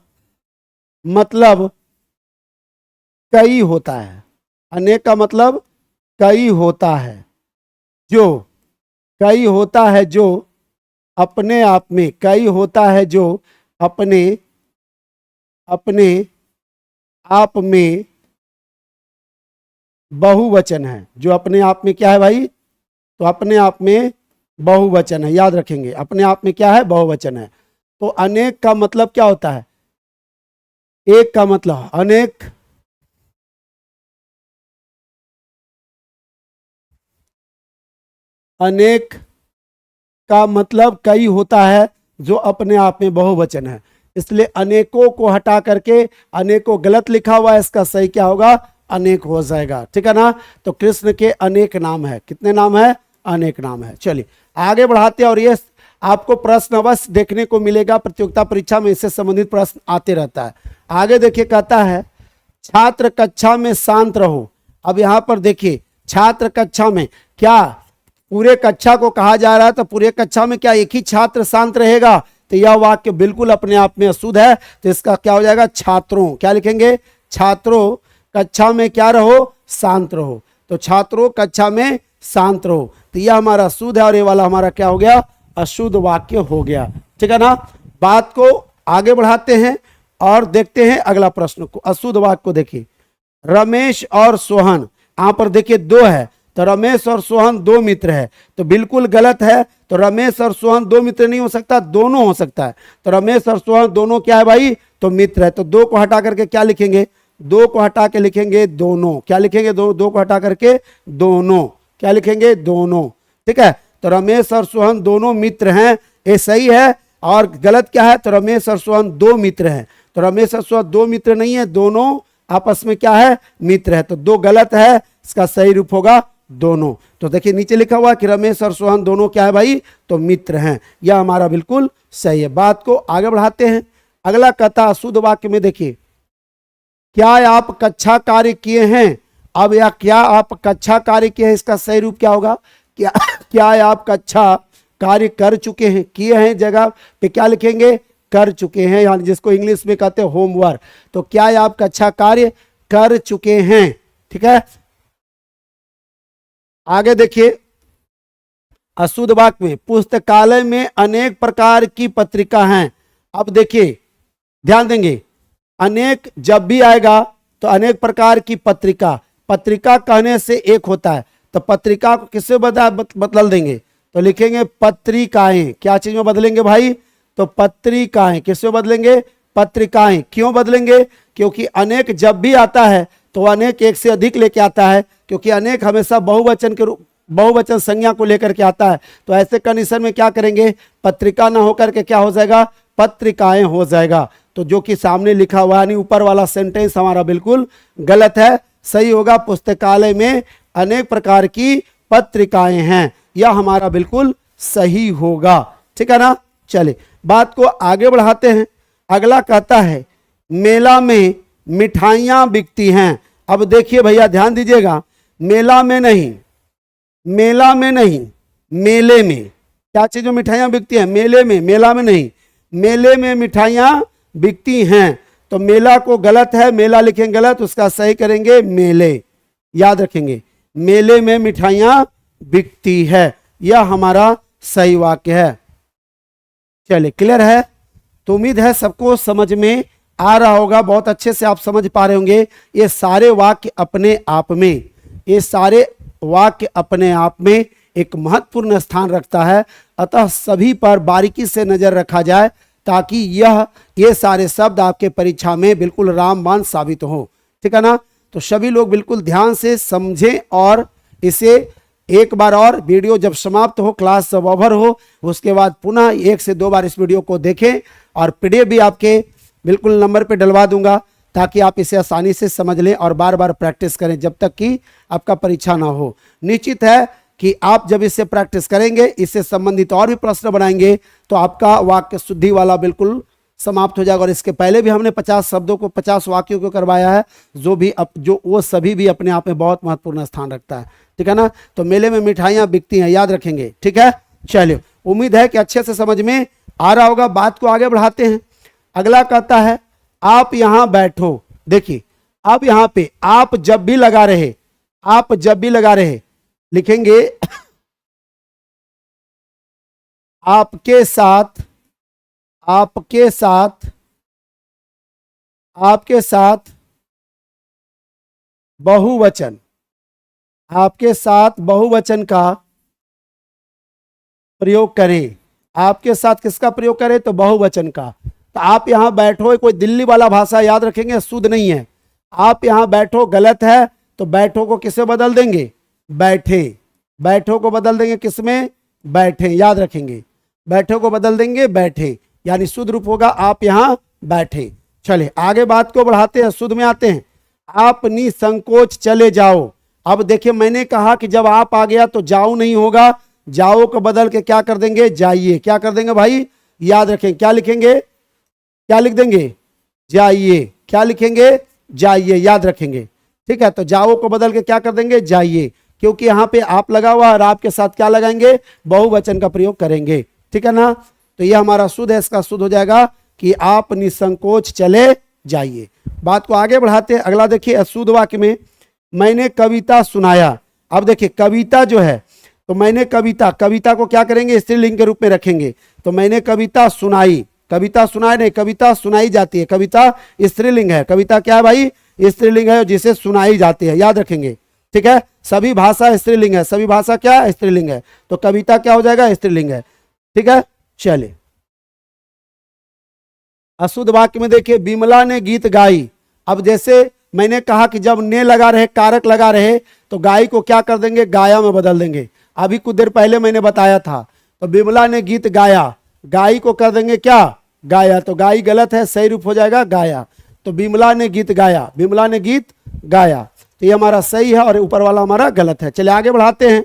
कई होता है, अनेक का मतलब कई होता है, जो कई होता है, जो अपने आप में, कई होता है जो अपने अपने आप में बहुवचन है, जो अपने आप में क्या है भाई, तो अपने आप में बहुवचन है, याद रखेंगे, अपने आप में क्या है, बहुवचन है। तो अनेक का मतलब क्या होता है, एक का मतलब अनेक, अनेक का मतलब कई होता है जो अपने आप में बहुवचन है। इसलिए अनेकों को हटा करके अनेकों गलत लिखा हुआ है, इसका सही क्या होगा, अनेक हो जाएगा, ठीक है ना। तो कृष्ण के अनेक नाम है, कितने नाम है, अनेक नाम है। चलिए आगे बढ़ाते हैं, और ये आपको प्रश्न अवश्य देखने को मिलेगा, प्रतियोगिता परीक्षा में इससे संबंधित प्रश्न आते रहता है। आगे देखिए, कहता है छात्र कक्षा में शांत रहो। अब यहां पर देखिए छात्र कक्षा में, क्या पूरे कक्षा को कहा जा रहा है, तो पूरे कक्षा में क्या एक ही छात्र शांत रहेगा, तो यह वाक्य बिल्कुल अपने आप में अशुद्ध है। तो इसका क्या हो जाएगा, छात्रों, क्या लिखेंगे, छात्रों कक्षा में क्या रहो, शांत रहो। तो छात्रों कक्षा में शांत रहो, तो यह हमारा शुद्ध है, और ये वाला हमारा क्या हो गया, अशुद्ध वाक्य हो गया, ठीक है ना। बात को आगे बढ़ाते हैं और देखते हैं अगला प्रश्न को, अशुद्ध वाक्य को देखिए। रमेश और सोहन, यहां पर देखिए दो है, तो रमेश और सोहन दो मित्र है, तो बिल्कुल गलत है। तो रमेश और सोहन दो मित्र नहीं हो सकता, दोनों हो सकता है। तो रमेश और सोहन दोनों क्या है भाई, तो मित्र है। तो दो को हटा करके क्या लिखेंगे, दो को हटा के लिखेंगे दोनों, क्या लिखेंगे, दो को हटा करके दोनों, क्या लिखेंगे, दोनों, ठीक है। तो रमेश और सोहन दोनों मित्र हैं, ये सही है। और गलत क्या है, तो रमेश और सोहन दो मित्र हैं, तो रमेश और सोहन दो मित्र नहीं है, दोनों आपस में क्या है, मित्र है। तो दो गलत है, इसका सही रूप होगा दोनों। तो देखिए नीचे लिखा हुआ कि रमेश और सोहन दोनों क्या है भाई, तो मित्र हैं, यह हमारा बिल्कुल सही है। बात को आगे बढ़ाते हैं, अगला कहता अशुद्ध वाक्य में देखिए, क्या आप कक्षा कार्य किए हैं। अब यह क्या आप कक्षा कार्य किए हैं, इसका सही रूप क्या होगा, क्या आप कक्षा कार्य कर चुके हैं, किए हैं जगह पे क्या लिखेंगे, कर चुके हैं, यानी जिसको इंग्लिश में कहते हैं होमवर्क। तो क्या आप कक्षा कार्य कर चुके हैं, ठीक है। आगे देखिए, अशुद्ध वाक्य में, पुस्तकालय में अनेक प्रकार की पत्रिका हैं। अब देखिए ध्यान देंगे, अनेक जब भी आएगा तो अनेक प्रकार की पत्रिका, पत्रिका कहने से एक होता है, तो पत्रिका को किससे बदल देंगे, तो लिखेंगे पत्रिकाएं। क्या चीज में बदलेंगे भाई, तो पत्रिकाएं, किससे बदलेंगे, पत्रिकाएं। क्यों बदलेंगे, क्योंकि अनेक जब भी आता है तो अनेक एक से अधिक लेके आता है, क्योंकि अनेक हमेशा बहुवचन के रूप, बहुवचन संज्ञा को लेकर के आता है। तो ऐसे कंडीशन में क्या करेंगे, पत्रिका ना होकर के क्या हो जाएगा, पत्रिकाएं हो जाएगा। तो जो कि सामने लिखा हुआ है, ऊपर वाला सेंटेंस हमारा बिल्कुल गलत है, सही होगा पुस्तकालय में अनेक प्रकार की पत्रिकाएं हैं, यह हमारा बिल्कुल सही होगा, ठीक है ना। चले बात को आगे बढ़ाते हैं, अगला कहता है मेला में मिठाइयां बिकती हैं। अब देखिए भैया ध्यान दीजिएगा, मेला में नहीं, मेला में नहीं, मेले में क्या चीज में मिठाइयां बिकती हैं? मेले में, मेला में नहीं, मेले में मिठाइयां बिकती हैं। तो मेला को गलत है, मेला लिखेंगे गलत, उसका सही करेंगे मेले। याद रखेंगे, मेले में मिठाइयां बिकती है, यह हमारा सही वाक्य है। चलिए, क्लियर है? तो उम्मीद है सबको समझ में आ रहा होगा, बहुत अच्छे से आप समझ पा रहे होंगे। ये सारे वाक्य अपने आप में, ये सारे वाक्य अपने आप में एक महत्वपूर्ण स्थान रखता है, अतः सभी पर बारीकी से नजर रखा जाए ताकि ये सारे शब्द आपके परीक्षा में बिल्कुल रामबाण साबित हो। ठीक है ना? तो सभी लोग बिल्कुल ध्यान से समझें और इसे एक बार और, वीडियो जब समाप्त हो, क्लास जब ओवर हो, उसके बाद पुनः 1 से 2 बार इस वीडियो को देखें और पीडीएफ भी आपके बिल्कुल नंबर पे डलवा दूंगा ताकि आप इसे आसानी से समझ लें और बार बार प्रैक्टिस करें जब तक कि आपका परीक्षा ना हो। निश्चित है कि आप जब इससे प्रैक्टिस करेंगे, इससे संबंधित और भी प्रश्न बनाएंगे तो आपका वाक्य शुद्धि वाला बिल्कुल समाप्त हो जाएगा। और इसके पहले भी हमने 50 शब्दों को, 50 वाक्यों को करवाया है, जो वो सभी भी अपने आप में बहुत महत्वपूर्ण स्थान रखता है। ठीक है ना? तो मेले में मिठाइयां बिकती हैं, याद रखेंगे। ठीक है? चलिए, उम्मीद है कि अच्छे से समझ में आ रहा होगा। बात को आगे बढ़ाते हैं। अगला कहता है आप यहां बैठो। देखिए, अब यहां पे आप जब भी लगा रहे, आप जब भी लगा रहे लिखेंगे आपके साथ, आपके साथ, आपके साथ बहुवचन, आपके साथ बहुवचन का प्रयोग करें। आपके साथ किसका प्रयोग करें? तो बहुवचन का। तो आप यहां बैठो, कोई दिल्ली वाला भाषा याद रखेंगे, शुद्ध नहीं है। आप यहां बैठो गलत है, तो बैठो को किससे बदल देंगे? बैठे। बैठो को बदल देंगे किसमें? बैठे। याद रखेंगे, बैठो को बदल देंगे बैठे, यानी शुद्ध रूप होगा आप यहां बैठे। चलिए आगे बात को बढ़ाते हैं, शुद्ध में आते हैं। आप निसंकोच चले जाओ। अब देखिए, मैंने कहा कि जब आप आ गया तो जाओ नहीं होगा, जाओ को बदल के क्या कर देंगे? जाइए। क्या कर देंगे भाई? याद रखें, क्या लिखेंगे? क्या लिख देंगे? जाइए। क्या लिखेंगे? जाइए। याद रखेंगे। ठीक है? तो जाओ को बदल के क्या कर देंगे? जाइए, क्योंकि यहां पे आप लगा हुआ और आपके साथ क्या लगाएंगे? बहुवचन का प्रयोग करेंगे। ठीक है ना? तो ये हमारा शुद्ध है, इसका शुद्ध हो जाएगा कि आप निसंकोच चले जाइए। बात को आगे बढ़ाते हैं। अगला देखिए, अशुद्ध वाक्य में मैंने कविता सुनाया। अब देखिए, कविता जो है, तो मैंने कविता, कविता को क्या करेंगे? स्त्रीलिंग के रूप में रखेंगे। तो मैंने कविता सुनाई, कविता सुनाई नहीं, कविता सुनाई जाती है। कविता स्त्रीलिंग है। कविता क्या है भाई? स्त्रीलिंग है, जिसे सुनाई जाती है। याद रखेंगे। ठीक है? सभी भाषा स्त्रीलिंग है, सभी भाषा क्या है? स्त्रीलिंग है। तो कविता क्या हो जाएगा? स्त्रीलिंग है। ठीक है? चलिए, अशुद्ध वाक्य में देखिए, बिमला ने गीत गाई। अब जैसे मैंने कहा कि जब ने लगा रहे, कारक लगा रहे, तो गाई को क्या कर देंगे? गाया में बदल देंगे। अभी कुछ देर पहले मैंने बताया था। तो बिमला ने गीत गाया, गाई को कर देंगे क्या? गाया। तो गाई गलत है, सही रूप हो जाएगा गाया। तो बिमला ने गीत गाया, बिमला ने गीत गाया, तो ये हमारा सही है और ऊपर वाला हमारा गलत है। चलिए आगे बढ़ाते हैं।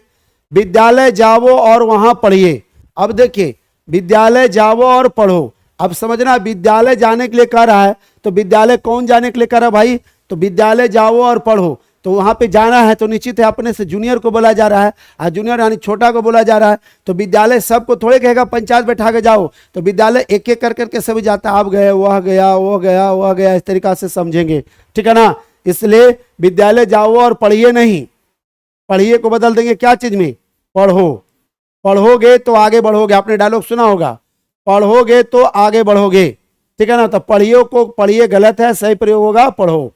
विद्यालय जाओ और वहां पढ़िए। अब देखिए, विद्यालय जाओ और पढ़ो। अब समझना, विद्यालय जाने के लिए कह रहा है, तो विद्यालय कौन जाने के लिए कह रहा है भाई? तो विद्यालय जाओ और पढ़ो, तो वहां पे जाना है, तो निश्चित है अपने से जूनियर को बोला जा रहा है, और जूनियर यानी छोटा को बोला जा रहा है। तो विद्यालय सबको थोड़े कहेगा पंचायत बैठा के जाओ, तो विद्यालय एक एक कर करके सभी जाता है। आप गए, वह गया, वो गया, वह गया, इस तरीका से समझेंगे। ठीक है ना? इसलिए विद्यालय जाओ और पढ़िए नहीं, पढ़िए को बदल देंगे क्या चीज में? पढ़ो। पढ़ोगे तो आगे बढ़ोगे। आपने डायलॉग सुना होगा, पढ़ोगे तो आगे बढ़ोगे। ठीक है ना? तो पढ़िए को, पढ़िए गलत है, सही प्रयोग होगा पढ़ो।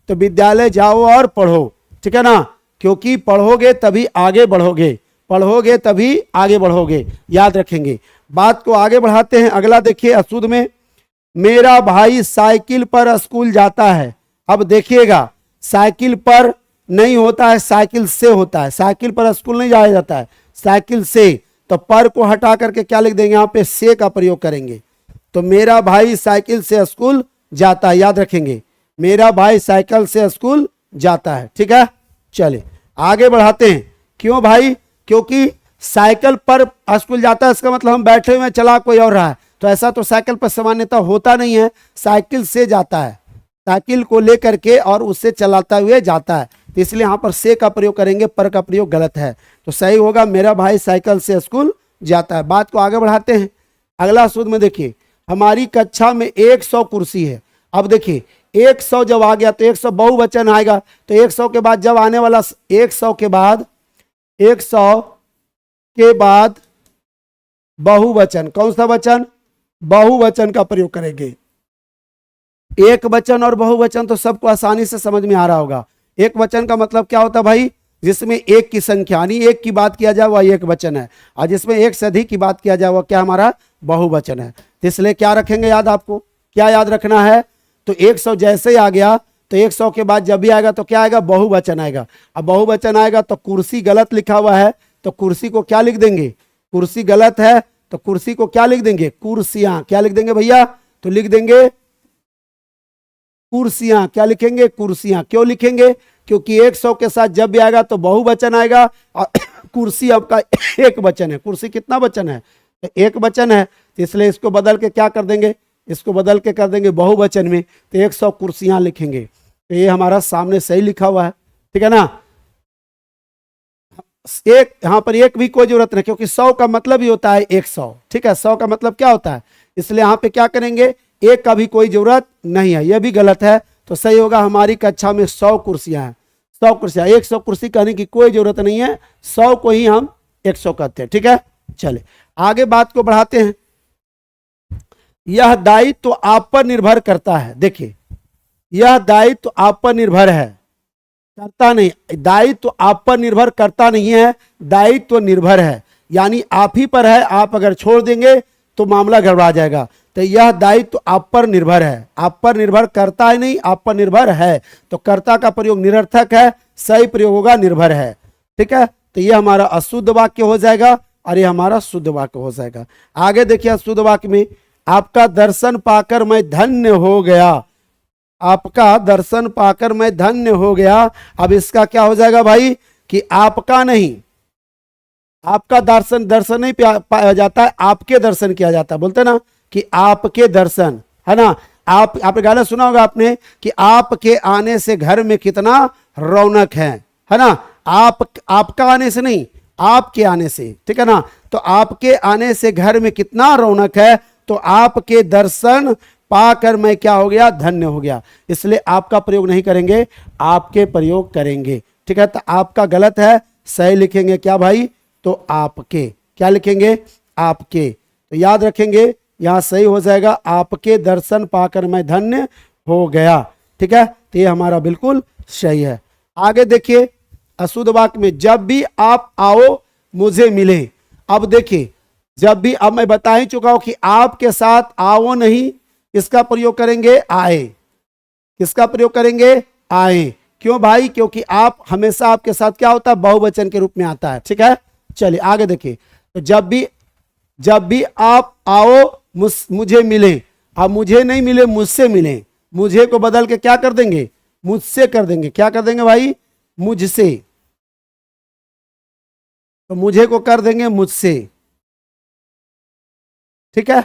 तो विद्यालय जाओ और पढ़ो। ठीक है ना? क्योंकि पढ़ोगे तभी आगे बढ़ोगे, पढ़ोगे तभी आगे बढ़ोगे। याद रखेंगे। बात को आगे बढ़ाते हैं। अगला देखिए, अशुद्ध में, मेरा भाई साइकिल पर स्कूल जाता है। अब देखिएगा, साइकिल पर नहीं होता है, साइकिल से होता है। साइकिल पर स्कूल नहीं जाया जाता है, साइकिल से। तो पर को हटा करके क्या लिख देंगे? यहाँ पे से का प्रयोग करेंगे। तो मेरा भाई साइकिल से स्कूल जाता है। याद रखेंगे, मेरा भाई साइकिल से स्कूल जाता है। ठीक है? चलिए आगे बढ़ाते हैं। क्यों भाई? क्योंकि साइकिल पर स्कूल जाता है, इसका मतलब हम बैठे हुए चला कोई और रहा है, तो ऐसा तो साइकिल पर सामान्यतः होता नहीं है। साइकिल से जाता है, साइकिल को लेकर के और उससे चलाता हुए जाता है। तो इसलिए यहाँ पर से का प्रयोग करेंगे, पर का प्रयोग गलत है। तो सही होगा मेरा भाई साइकिल से स्कूल जाता है। बात को आगे बढ़ाते हैं। अगला सूत्र में देखिए, हमारी कक्षा में 100 कुर्सी है। अब देखिए 100 जब आ गया तो 100 बहुवचन आएगा, तो 100 के बाद जब आने वाला 100 के बाद बहुवचन, कौन सा वचन? बहुवचन का प्रयोग करेंगे। एक वचन और बहुवचन तो सबको आसानी से समझ में आ रहा होगा। एक वचन का मतलब क्या होता है भाई? जिसमें एक की संख्या यानी एक की बात किया जाए वह एक वचन है, और जिसमें एक से अधिक की बात किया जाए वह क्या हमारा बहुवचन है। तो इसलिए क्या रखेंगे याद? आपको क्या याद रखना है? तो 100 जैसे ही आ गया तो 100 के बाद जब भी आएगा तो क्या आएगा? बहुवचन आएगा। अब बहुवचन आएगा तो कुर्सी गलत लिखा हुआ है, तो कुर्सी को क्या लिख देंगे? कुर्सी गलत है तो कुर्सी को क्या लिख देंगे? कुर्सियां। क्या लिख देंगे भैया? तो लिख देंगे कुर्सियां। क्या लिखेंगे? कुर्सियां। क्यों लिखेंगे? क्योंकि 100 के साथ जब भी आएगा तो बहुवचन आएगा, और कुर्सी आपका एक वचन है। कुर्सी कितना वचन है? तो एक वचन है, तो इसलिए इसको बदल के क्या कर देंगे? इसको बदल के कर देंगे बहुवचन में, तो 100 कुर्सियां लिखेंगे। तो ये हमारा सामने सही लिखा हुआ है, ठीक है ना। एक यहां पर एक भी कोई जरूरत नहीं, क्योंकि 100 का मतलब ही होता है 100, ठीक है। 100 का मतलब क्या होता है, इसलिए यहां पे क्या करेंगे? एक का भी कोई जरूरत नहीं है, यह भी गलत है। तो सही होगा हमारी कक्षा में 100 कुर्सियां हैं। 100 कुर्सियां, 100 कुर्सी कहने की कोई जरूरत नहीं है, 100 को ही हम 100 कहते हैं, ठीक है। चले आगे बात को बढ़ाते हैं। यह दायित्व तो आप पर निर्भर करता है। देखिए यह दायित्व तो आप पर निर्भर है, करता नहीं। दायित्व तो आप पर निर्भर करता नहीं है, दायित्व तो निर्भर है, यानी आप ही पर है। आप अगर छोड़ देंगे तो मामला गड़बड़ा जाएगा। तो यह दायित्व तो आप पर निर्भर है, आप पर निर्भर करता है नहीं, आप पर निर्भर है। तो कर्ता का प्रयोग निरर्थक है, सही प्रयोग होगा निर्भर है, ठीक है। तो यह हमारा अशुद्ध वाक्य हो जाएगा और यह हमारा शुद्ध वाक्य हो जाएगा। आगे देखिए शुद्ध वाक्य में, आपका दर्शन पाकर मैं धन्य हो गया। आपका दर्शन पाकर मैं धन्य हो गया। अब इसका क्या हो जाएगा भाई? कि आपका नहीं, आपका दर्शन दर्शन नहीं पाया जाता है, आपके दर्शन किया जाता है। बोलते ना कि आपके दर्शन, है ना। आपने गाना सुना होगा आपने कि आपके आने से घर में कितना रौनक है ना। आपका आने से नहीं, आपके आने से, ठीक है ना। तो आपके आने से घर में कितना रौनक है, तो आपके दर्शन पाकर मैं क्या हो गया? धन्य हो गया। इसलिए आपका प्रयोग नहीं करेंगे, आपके प्रयोग करेंगे, ठीक है। तो आपका गलत है, सही लिखेंगे क्या भाई? तो आपके। क्या लिखेंगे? आपके। तो याद रखेंगे यहां सही हो जाएगा, आपके दर्शन पाकर मैं धन्य हो गया, ठीक है। तो ये हमारा बिल्कुल सही है। आगे देखिए अशुद्ध वाक्य में, जब भी आप आओ मुझे मिले। अब देखिए जब भी, अब मैं बता ही चुका हूं कि आपके साथ आओ नहीं, इसका प्रयोग करेंगे आए। किसका प्रयोग करेंगे? आए। क्यों भाई? क्योंकि आप हमेशा आपके साथ क्या होता है? बहुवचन के रूप में आता है, ठीक है। चलिए आगे देखिए, तो जब भी आप आओ मुझे मिले। अब मुझे नहीं मिले, मुझसे मिले। मुझे को बदल के क्या कर देंगे? मुझसे कर देंगे। क्या कर देंगे भाई? मुझसे। तो मुझे को कर देंगे मुझसे, ठीक है।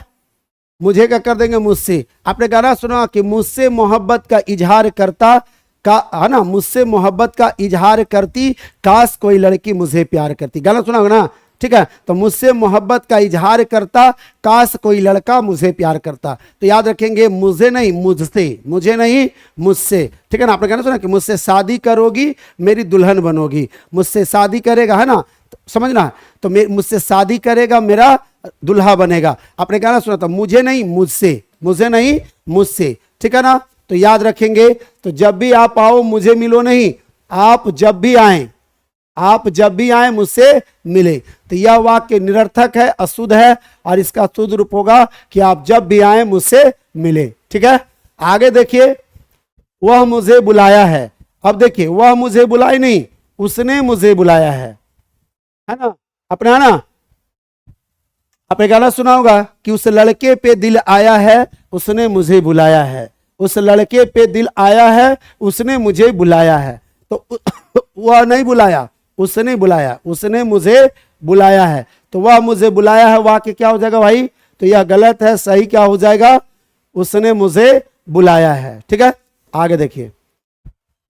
मुझे क्या कर देंगे? मुझसे। आपने गाना सुना कि मुझसे मोहब्बत का इजहार करता का, है ना, मुझसे मोहब्बत का इजहार करती काश कोई लड़की मुझे प्यार करती। गाना सुना होगा ना, ठीक है। तो मुझसे मोहब्बत का इजहार करता काश कोई लड़का मुझे प्यार करता। तो याद रखेंगे मुझे नहीं मुझसे, मुझे नहीं मुझसे, ठीक है ना। आपने गाना सुना कि मुझसे शादी करोगी मेरी दुल्हन बनोगी। मुझसे शादी करेगा, है ना, तो समझना। तो मुझसे शादी करेगा मेरा दुल्हा बनेगा। आपने गाना सुना था मुझे नहीं मुझसे, मुझे नहीं मुझसे, ठीक है ना। तो याद रखेंगे, तो जब भी आप आओ मुझे मिलो नहीं, आप जब भी आए, आप जब भी आए मुझसे मिले। तो यह वाक्य निरर्थक है, अशुद्ध है, और इसका शुद्ध रूप होगा कि आप जब भी आए मुझसे मिले, ठीक है। आगे देखिए, वह मुझे बुलाया है। अब देखिए वह मुझे बुलाई नहीं, उसने मुझे बुलाया है ना। अपने, है ना, आपने गाना सुना होगा कि उस लड़के पे दिल आया है उसने मुझे बुलाया है। उस लड़के पे दिल आया है उसने मुझे बुलाया है। तो वह नहीं बुलाया, उसने बुलाया, उसने मुझे बुलाया है। तो वह मुझे बुलाया है, वाक्य क्या हो जाएगा भाई? तो यह गलत है, सही क्या हो जाएगा? उसने मुझे बुलाया है, ठीक है। आगे देखिए,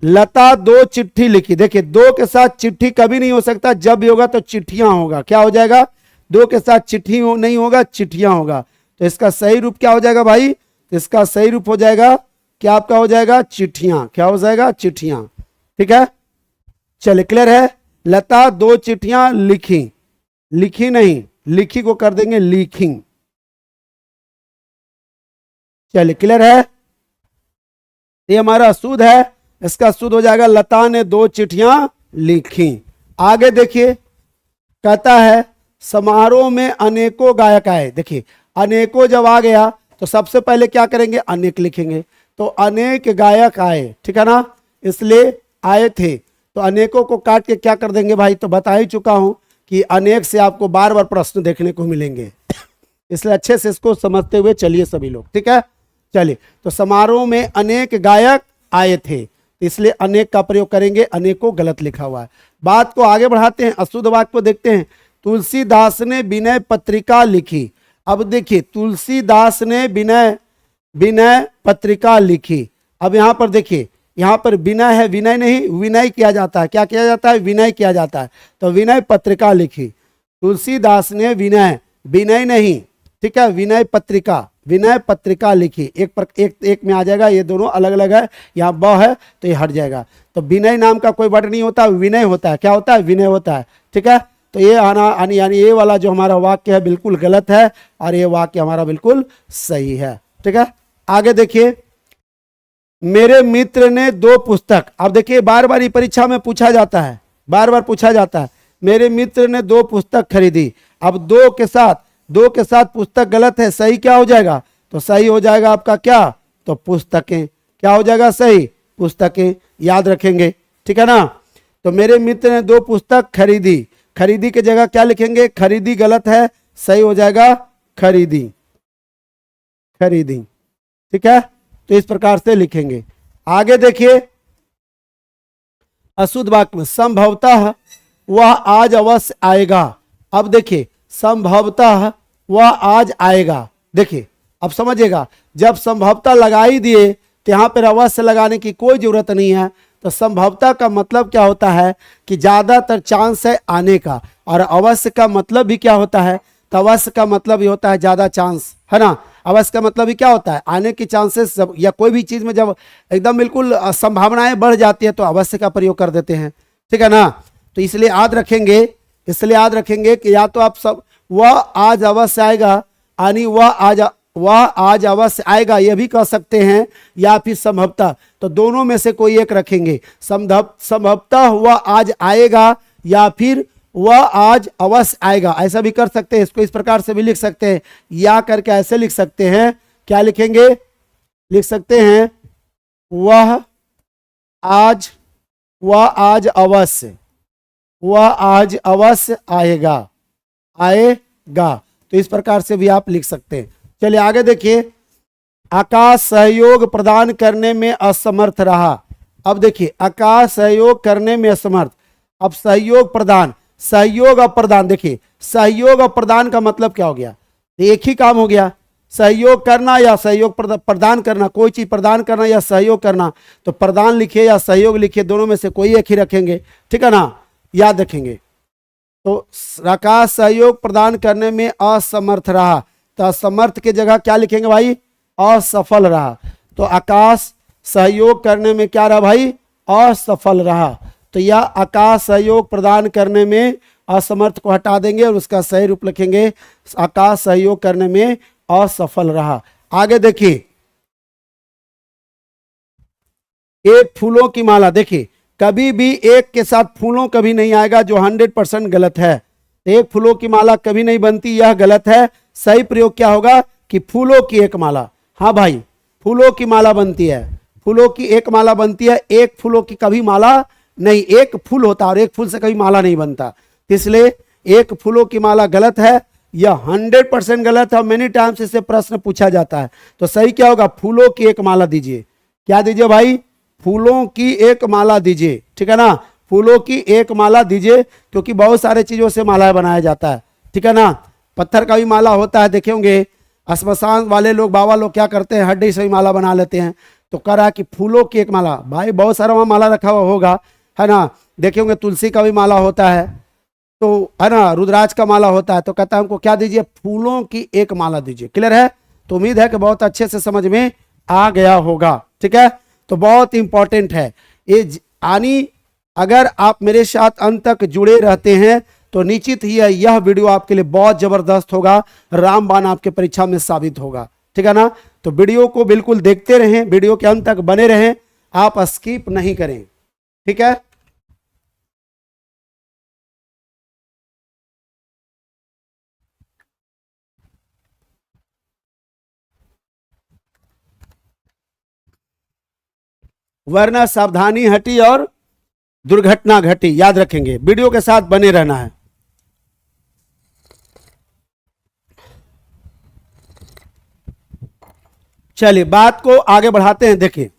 लता दो चिट्ठी लिखी। देखिए दो के साथ चिट्ठी कभी नहीं हो सकता, जब भी होगा तो चिट्ठियां होगा। क्या हो जाएगा? दो के साथ चिट्ठी नहीं होगा, चिट्ठियां होगा। तो इसका सही रूप क्या हो जाएगा भाई? तो इसका सही रूप हो जाएगा क्या आपका? हो जाएगा चिट्ठियां। क्या हो जाएगा? चिट्ठियां। ठीक है, चलिए क्लियर है। लता दो चिट्ठियां लिखी, लिखी नहीं, लिखी को कर देंगे लिखी। चलिए क्लियर है। ये हमारा सूद है, इसका सूद हो जाएगा लता ने दो चिट्ठियां लिखी। आगे देखिए, कहता है समारोह में अनेकों गायक आए। देखिए अनेकों जब आ गया तो सबसे पहले क्या करेंगे? अनेक लिखेंगे। तो अनेक गायक आए, ठीक है ना, इसलिए आए थे। तो अनेकों को काट के क्या कर देंगे भाई? तो बता ही चुका हूं कि अनेक से आपको बार बार प्रश्न देखने को मिलेंगे, इसलिए अच्छे से इसको समझते हुए चलिए सभी लोग। ठीक है, चलिए। तो समारोह में अनेक गायक आए थे, इसलिए अनेक का प्रयोग करेंगे। अनेकों गलत लिखा हुआ है। बात को आगे बढ़ाते हैं, अशुद्ध वाक्य को देखते हैं। तुलसीदास ने विनय पत्रिका लिखी। अब देखिए तुलसीदास ने विनय पत्रिका लिखी। अब यहां पर देखिए, यहां पर विनय है, विनय नहीं, विनय किया जाता है। क्या किया जाता है? विनय किया जाता है। तो विनय पत्रिका लिखी। तुलसीदास ने विनय नहीं, ठीक है, विनय पत्रिका लिखी। एक में आ जाएगा, ये दोनों अलग अलग है। यहाँ ब है तो ये हट जाएगा। तो विनय नाम का कोई वर्ड नहीं होता, विनय होता है। क्या होता है? विनय होता है। ठीक है, तो ये आना यानी ये वाला जो हमारा वाक्य है बिल्कुल गलत है और ये वाक्य हमारा बिल्कुल सही है। ठीक है, आगे देखिए, मेरे मित्र ने दो पुस्तक। अब देखिए बार बार परीक्षा में पूछा जाता है, बार बार पूछा जाता है। मेरे मित्र ने दो पुस्तक खरीदी। अब दो के साथ पुस्तक गलत है, सही क्या हो जाएगा? तो सही हो जाएगा आपका क्या? तो पुस्तकें। क्या हो जाएगा? सही पुस्तकें, याद रखेंगे। ठीक है ना। तो मेरे मित्र ने दो पुस्तक खरीदी, खरीदी की जगह क्या लिखेंगे? खरीदी गलत है, सही हो जाएगा खरीदी। ठीक है, तो इस प्रकार से लिखेंगे। आगे देखिए, अशुद्ध वाक्य में संभवतः वह आज अवश्य आएगा। अब देखिए संभवतः वह आज आएगा। देखिए अब समझिएगा, जब संभवतः लगा ही दिए तो यहां पर अवश्य लगाने की कोई जरूरत नहीं है। तो संभवतः का मतलब क्या होता है कि ज्यादातर चांस है आने का, और अवश्य का मतलब भी क्या होता है? तो अवश्य का मतलब ये होता है ज्यादा चांस, है ना। अवश्य का मतलब भी क्या होता है? आने की चांसेस, या कोई भी चीज में जब एकदम बिल्कुल संभावनाएं बढ़ जाती है तो अवश्य का प्रयोग कर देते हैं। ठीक है ना। तो इसलिए याद रखेंगे कि या तो आप सब वह आज अवश्य आएगा, यानी वह आज अवश्य आएगा ये भी कह सकते हैं, या फिर संभवतः। तो दोनों में से कोई एक रखेंगे। संभवतः वह आज आएगा या फिर वह आज अवश्य आएगा, ऐसा भी कर सकते हैं। इसको इस प्रकार से भी लिख सकते हैं, या करके ऐसे लिख सकते हैं। क्या लिखेंगे? लिख सकते हैं वह आज अवश्य आएगा। तो इस प्रकार से भी आप लिख सकते हैं। चलिए आगे देखिए, आकाश सहयोग प्रदान करने में असमर्थ रहा। अब देखिए आकाश सहयोग करने में असमर्थ। अब सहयोग और प्रदान, देखिए सहयोग और प्रदान का मतलब क्या हो गया? एक ही काम हो गया, सहयोग करना या सहयोग प्रदान करना। कोई चीज प्रदान करना या सहयोग करना, तो प्रदान लिखिए या सहयोग लिखिए, दोनों में से कोई एक ही रखेंगे। ठीक है ना, याद रखेंगे। तो आकाश सहयोग प्रदान करने में असमर्थ रहा, तो असमर्थ की जगह क्या लिखेंगे भाई? असफल रहा। तो आकाश सहयोग करने में क्या रहा भाई? असफल रहा। तो यह आकाश सहयोग प्रदान करने में असमर्थ को हटा देंगे और उसका सही रूप लिखेंगे आकाश सहयोग करने में असफल रहा। आगे देखिए, एक फूलों की माला। देखिए कभी भी एक के साथ फूलों कभी नहीं आएगा, जो 100% गलत है। एक फूलों की माला कभी नहीं बनती, यह गलत है। सही प्रयोग क्या होगा कि फूलों की एक माला। हाँ भाई, फूलों की माला बनती है, फूलों की एक माला बनती है। एक फूलों की कभी माला नहीं, एक फूल होता है और एक फूल से कभी माला नहीं बनता। इसलिए एक फूलों की माला गलत है, यह 100% गलत है। मेनी टाइम्स इससे प्रश्न पूछा जाता है। तो सही क्या होगा? फूलों की एक माला दीजिए। क्या दीजिए भाई? फूलों की एक माला दीजिए। ठीक है ना, फूलों की एक माला दीजिए, क्योंकि बहुत सारे चीजों से माला बनाया जाता है। ठीक है ना, पत्थर का भी माला होता है, देखे होंगे। श्मशान वाले लोग, बाबा लोग क्या करते हैं? हड्डी से भी माला बना लेते हैं। तो कह रहा है कि फूलों की एक माला। भाई बहुत सारा वहां माला रखा हुआ होगा, है ना, देखे होंगे तुलसी का भी माला होता है, तो है ना, रुद्राज का माला होता है। तो कहता है हमको क्या दीजिए, फूलों की एक माला दीजिए। क्लियर है? तो उम्मीद है कि बहुत अच्छे से समझ में आ गया होगा। ठीक है, तो बहुत इंपॉर्टेंट है ये यानी अगर आप मेरे साथ अंत तक जुड़े रहते हैं तो निश्चित ही यह वीडियो आपके लिए बहुत जबरदस्त होगा, रामबाण आपके परीक्षा में साबित होगा। ठीक है ना? तो वीडियो को बिल्कुल देखते रहें, वीडियो के अंत तक बने रहें, आप स्किप नहीं करें। ठीक है, वरना सावधानी हटी और दुर्घटना घटी। याद रखेंगे, वीडियो के साथ बने रहना है। चलिए बात को आगे बढ़ाते हैं। देखिए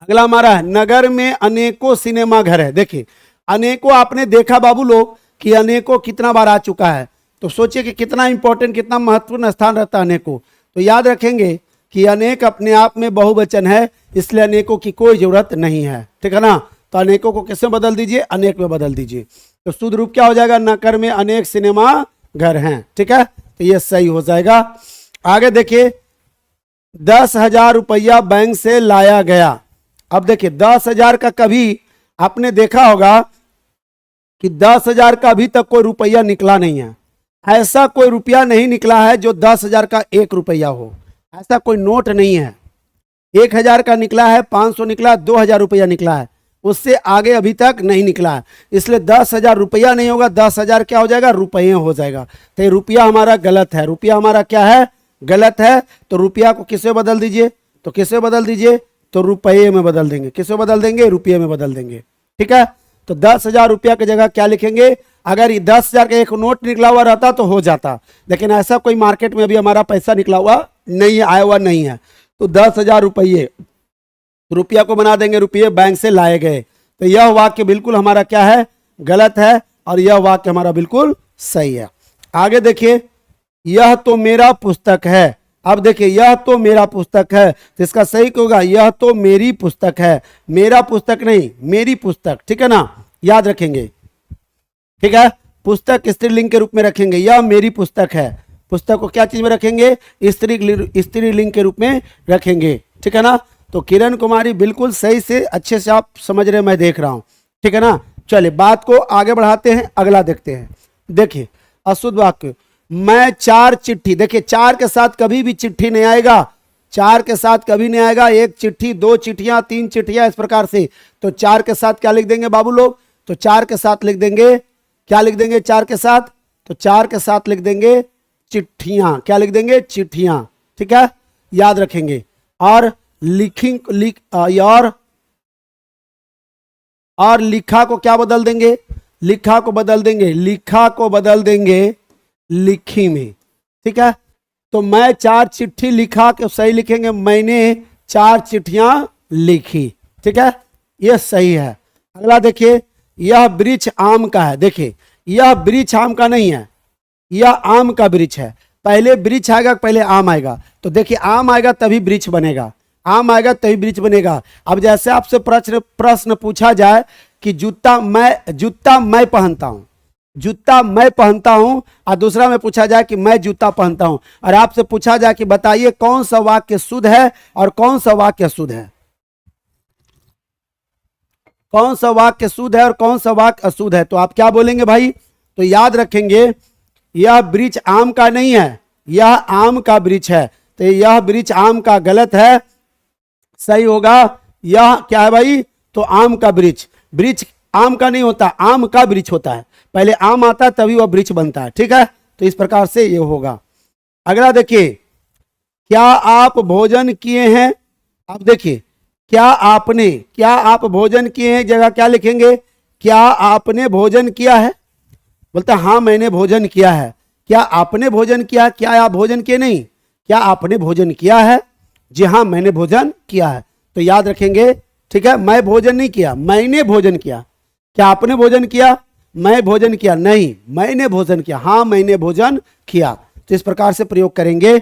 अगला हमारा है, नगर में अनेकों सिनेमा घर है। देखिए अनेकों आपने देखा बाबू लोग कि अनेकों कितना बार आ चुका है, तो सोचिए कि कितना इंपॉर्टेंट, कितना महत्वपूर्ण स्थान रहता है अनेकों। तो याद रखेंगे कि अनेक अपने आप में बहुवचन है, इसलिए अनेकों की कोई जरूरत नहीं है। ठीक है ना? तो अनेकों को किसमें बदल दीजिए, अनेक में बदल दीजिए। तो शुद्ध रूप क्या हो जाएगा, नगर में अनेक सिनेमा घर हैं। ठीक है, तो ये सही हो जाएगा। आगे देखिए 10,000 रुपया बैंक से लाया गया। अब देखिए 10,000 का कभी आपने देखा होगा कि 10,000 का अभी तक कोई रुपया निकला नहीं है। ऐसा कोई रुपया नहीं निकला है जो 10,000 का 1 रुपया हो, ऐसा कोई नोट नहीं है। 1,000 का निकला है, 500 निकला, 2,000 रुपया निकला है, उससे आगे अभी तक नहीं निकला है। इसलिए 10,000 रुपया नहीं होगा, 10,000 क्या हो जाएगा, रुपये हो जाएगा। तो ये रुपया हमारा गलत है, रुपया हमारा क्या है, गलत है। तो रुपया को किससे बदल दीजिए, तो किससे बदल दीजिए, तो रुपये में बदल देंगे। किससे बदल देंगे, रुपये में बदल देंगे। ठीक है, तो 10,000 रुपया की जगह क्या लिखेंगे, अगर ये 10,000 का एक नोट निकला हुआ रहता तो हो जाता, लेकिन ऐसा कोई मार्केट में अभी हमारा पैसा निकला हुआ नहीं है, आया हुआ नहीं है। तो 10,000 रुपये, रुपया को बना देंगे रुपये बैंक से लाए गए। तो यह वाक्य बिल्कुल हमारा क्या है, गलत है, और यह वाक्य हमारा बिल्कुल सही है। आगे देखिए, यह तो मेरा पुस्तक है। अब देखिए यह तो मेरा पुस्तक है, तो इसका सही क्या होगा, यह तो मेरी पुस्तक है। मेरा पुस्तक नहीं, मेरी पुस्तक। ठीक है ना, याद रखेंगे। ठीक है, पुस्तक स्त्रीलिंग के रूप में रखेंगे, यह मेरी पुस्तक है। पुस्तक को क्या चीज में रखेंगे, स्त्रीलिंग के रूप में रखेंगे। ठीक है ना? तो किरण कुमारी बिल्कुल सही से, अच्छे से आप समझ रहे हैं, मैं देख रहा हूं। ठीक है ना? चलिए बात को आगे बढ़ाते हैं, अगला देखते हैं। देखिए अशुद्ध वाक्य, मैं 4 चिट्ठी। देखिए 4 के साथ कभी भी चिट्ठी नहीं आएगा, 4 के साथ कभी नहीं आएगा। 1 चिट्ठी, 2 चिट्ठियां, 3 चिट्ठियां, इस प्रकार से। तो 4 के साथ क्या लिख देंगे बाबू लोग, तो 4 के साथ लिख देंगे, क्या लिख देंगे 4 के साथ, तो 4 के साथ लिख देंगे चिट्ठियां। क्या लिख देंगे, चिट्ठियां। ठीक है, याद रखेंगे। और और लिखा को क्या बदल देंगे, लिखा को बदल देंगे, लिखा को बदल देंगे लिखी में। ठीक है, तो मैं 4 चिट्ठी लिखा के सही लिखेंगे, मैंने 4 चिट्ठियां लिखी। ठीक है, यह सही है। अगला देखिए, यह वृक्ष आम का है। देखिए यह वृक्ष आम का नहीं है, यह आम का वृक्ष है। पहले वृक्ष आएगा, पहले आम आएगा। तो देखिए आम आएगा तभी वृक्ष बनेगा, आम आएगा तभी वृक्ष बनेगा। अब जैसे आपसे प्रश्न पूछा जाए कि जूता मैं पहनता हूं, जूता मैं पहनता हूं, और दूसरा में पूछा जाए कि मैं जूता पहनता हूं, और आपसे पूछा जाए कि बताइए कौन सा वाक्य शुद्ध है और कौन सा वाक्य अशुद्ध है, कौन सा वाक्य शुद्ध है और कौन सा वाक्य अशुद्ध है, तो आप क्या बोलेंगे भाई। तो याद रखेंगे यह वृक्ष आम का नहीं है, यह आम का वृक्ष है। तो यह वृक्ष आम का गलत है, सही होगा यह क्या है भाई, तो आम का वृक्ष। वृक्ष आम का नहीं होता, आम का वृक्ष होता है। पहले आम आता है तभी वह वृक्ष बनता है। ठीक है, तो इस प्रकार से ये होगा। अगला देखिए, क्या आप भोजन किए हैं। अब देखिए क्या आप भोजन किए हैं, जगह क्या लिखेंगे, क्या आपने भोजन किया है। बोलता हाँ मैंने भोजन किया है। क्या आपने भोजन किया, क्या आप भोजन किए, नहीं, क्या आपने भोजन किया है, जी हाँ मैंने भोजन किया है। तो याद रखेंगे। ठीक है, मैं भोजन नहीं किया, मैंने भोजन किया। क्या आपने भोजन किया, मैं भोजन किया, नहीं मैंने भोजन किया, हाँ मैंने भोजन किया। तो इस प्रकार से प्रयोग करेंगे।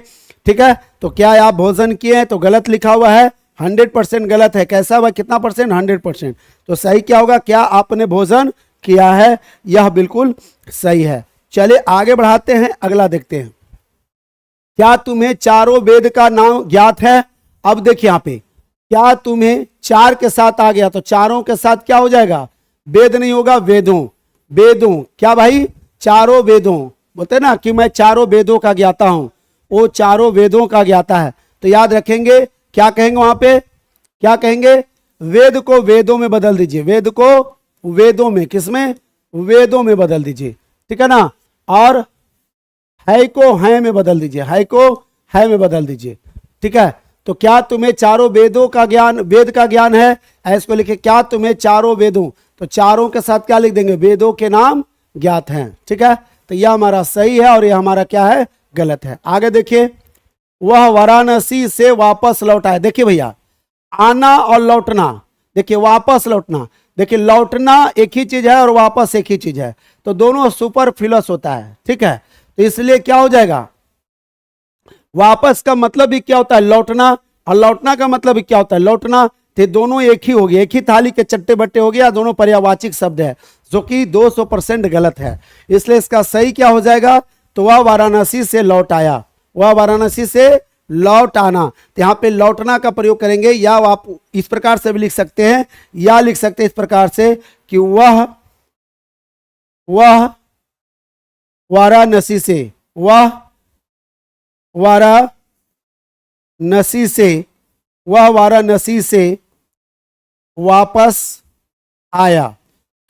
ठीक है, तो क्या आप भोजन किए हैं, तो गलत लिखा हुआ है, 100% गलत है। कैसा हुआ, कितना परसेंट, 100%। तो सही क्या होगा, क्या आपने भोजन किया है, यह बिल्कुल सही है। चलिए आगे बढ़ाते हैं, अगला देखते हैं। क्या तुम्हें चारों वेद का नाम ज्ञात है। अब देखिए यहाँ पे क्या तुम्हें चार के साथ आ गया, तो चारों के साथ क्या हो जाएगा, वेद नहीं होगा, वेदों। वेदों क्या भाई, चारों वेदों, बोलते ना कि मैं चारों वेदों का ज्ञाता हूं, वो चारों वेदों का ज्ञाता है। तो याद रखेंगे, क्या कहेंगे वहां पे, क्या कहेंगे, वेद को वेदों में बदल दीजिए, वेद को वेदों में, किसमें, वेदों में बदल दीजिए, ठीक है ना। और है को है में बदल दीजिए, है को है में बदल दीजिए, ठीक है। तो क्या तुम्हें चारों वेदों का ज्ञान, वेद का ज्ञान है, ऐसे लिखे, क्या तुम्हें चारों वेदों, तो चारों के साथ क्या लिख देंगे, वेदों के नाम ज्ञात हैं, ठीक है। तो यह हमारा सही है और यह हमारा क्या है, गलत है। आगे देखिए, वह वाराणसी से वापस लौटा है। देखिए भैया, आना और लौटना, देखिए वापस लौटना, देखिए लौटना एक ही चीज है और वापस एक ही चीज है, तो दोनों सुपरफ्लुअस होता है, ठीक है। तो इसलिए क्या हो जाएगा, वापस का मतलब भी क्या होता है, लौटना, और लौटना का मतलब भी क्या होता है, लौटना। तो दोनों एक ही हो गए, एक ही थाली के चट्टे बट्टे हो गया, दोनों पर्यायवाची शब्द है, जो कि 200% गलत है। इसलिए इसका सही क्या हो जाएगा, तो वह वाराणसी से लौट आया, वह वाराणसी से लौट आना। तो यहाँ पे लौटना का प्रयोग करेंगे, या आप इस प्रकार से भी लिख सकते हैं, या लिख सकते हैं इस प्रकार से कि वह वाराणसी से, वह वाराणसी से, वह वाराणसी से वापस आया।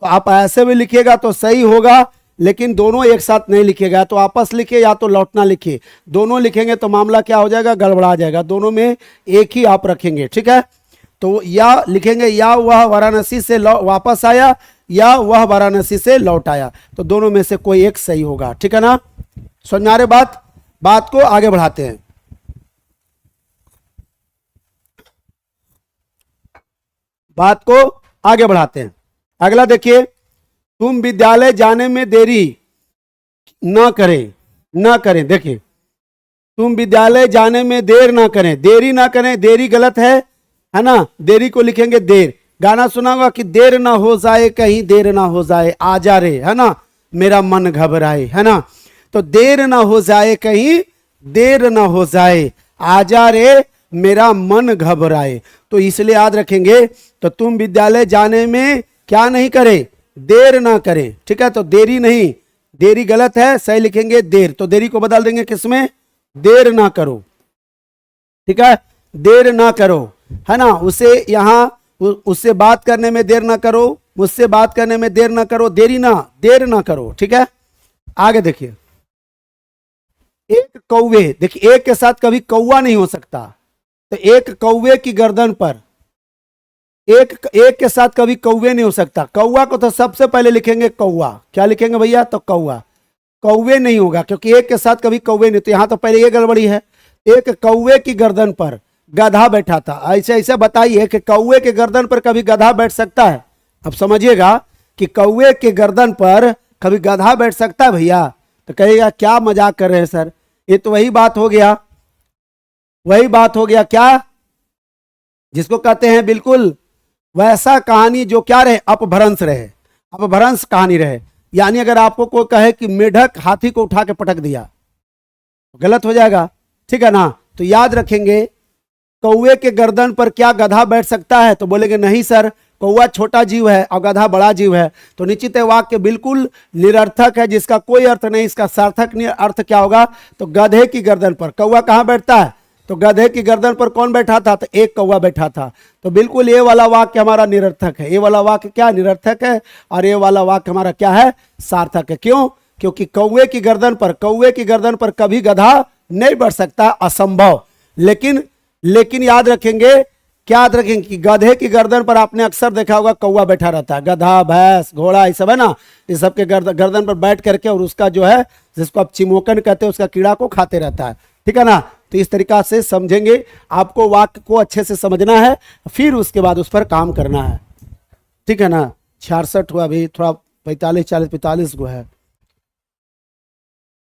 तो आप ऐसे भी लिखिएगा तो सही होगा, लेकिन दोनों एक साथ नहीं लिखेगा, तो वापस लिखे या तो लौटना लिखे, दोनों लिखेंगे तो मामला क्या हो जाएगा, गड़बड़ा जाएगा। दोनों में एक ही आप रखेंगे, ठीक है। तो या लिखेंगे, या वह वाराणसी से वापस आया, या वह वाराणसी से लौट आया, तो दोनों में से कोई एक सही होगा, ठीक है ना। समझ में आ रही बात को आगे बढ़ाते हैं। बात को आगे बढ़ाते हैं, अगला देखिए, तुम विद्यालय जाने में देरी ना करें। देखिए, तुम विद्यालय जाने में देर ना करें, देरी ना करें, देरी गलत है ना, देरी को लिखेंगे देर। गाना सुना होगा कि देर ना हो जाए, कहीं देर ना हो जाए, आ जा रे, है ना, मेरा मन घबराए, है ना। तो देर ना हो जाए, कहीं देर ना हो जाए, आ जा रे मेरा मन घबराए। तो इसलिए याद रखेंगे, तो तुम विद्यालय जाने में क्या नहीं करें, देर ना करें, ठीक है। तो देरी नहीं, देरी गलत है, सही लिखेंगे देर। तो देरी को बदल देंगे किसमें, देर ना करो, ठीक है, देर ना करो, है ना। उसे यहां उससे बात करने में देर ना करो, मुझसे बात करने में देर ना करो, देर ना करो, ठीक है। आगे देखिए, एक कौवे, देखिए एक के साथ कभी कौवा नहीं हो सकता, तो एक कौवे की गर्दन पर, एक के साथ कभी कौवे नहीं हो सकता। कौवा को तो सबसे पहले लिखेंगे कौवा, क्या लिखेंगे भैया, तो कौवा, कौवे नहीं होगा, क्योंकि एक के साथ कभी कौवे नहीं, तो यहां तो पहले ये गड़बड़ी है। एक कौवे की गर्दन पर गधा बैठा था, ऐसे ऐसे बताइए कि कौवे के गर्दन पर कभी गधा बैठ सकता है। अब समझिएगा कि कौवे के गर्दन पर कभी गधा बैठ सकता है भैया, तो कहिएगा क्या मजाक कर रहे हैं सर। ये तो वही बात हो गया, क्या, जिसको कहते हैं बिल्कुल वैसा कहानी जो क्या रहे, अपभ्रंश कहानी रहे। यानी अगर आपको कोई कहे कि मेढक हाथी को उठा के पटक दिया, गलत हो जाएगा, ठीक है ना। तो याद रखेंगे, कौवे के गर्दन पर क्या गधा बैठ सकता है, तो बोलेंगे नहीं सर, कौवा छोटा जीव है और गधा बड़ा जीव है, तो निश्चित है वाक्य बिल्कुल निरर्थक है, जिसका कोई अर्थ नहीं। इसका सार्थक अर्थ क्या होगा, तो गधे की गर्दन पर कौवा कहां बैठता है, तो गधे की गर्दन पर कौन बैठा था, तो एक कौवा बैठा था। तो बिल्कुल ये वाला वाक्य हमारा निरर्थक है, ये वाला वाक्य क्या निरर्थक है, और ये वाला वाक्य हमारा क्या है, सार्थक है। क्यों, क्योंकि कौवे की गर्दन पर कभी गधा नहीं बैठ सकता, असंभव। लेकिन याद रखेंगे, क्या याद रखेंगे कि गधे की गर्दन पर आपने अक्सर देखा होगा कौवा बैठा रहता है, गधा, भैंस, घोड़ा, ये सब है ना, ये सब के गर्दन पर बैठ करके, और उसका जो है, जिसको आप चिमोकन कहते हैं, उसका कीड़ा को खाते रहता है, ठीक है ना। तो इस तरीका से समझेंगे, आपको वाक्य को अच्छे से समझना है, फिर उसके बाद उस पर काम करना है, ठीक है ना। 66 हुआ, अभी थोड़ा 45, 40, 45 को है।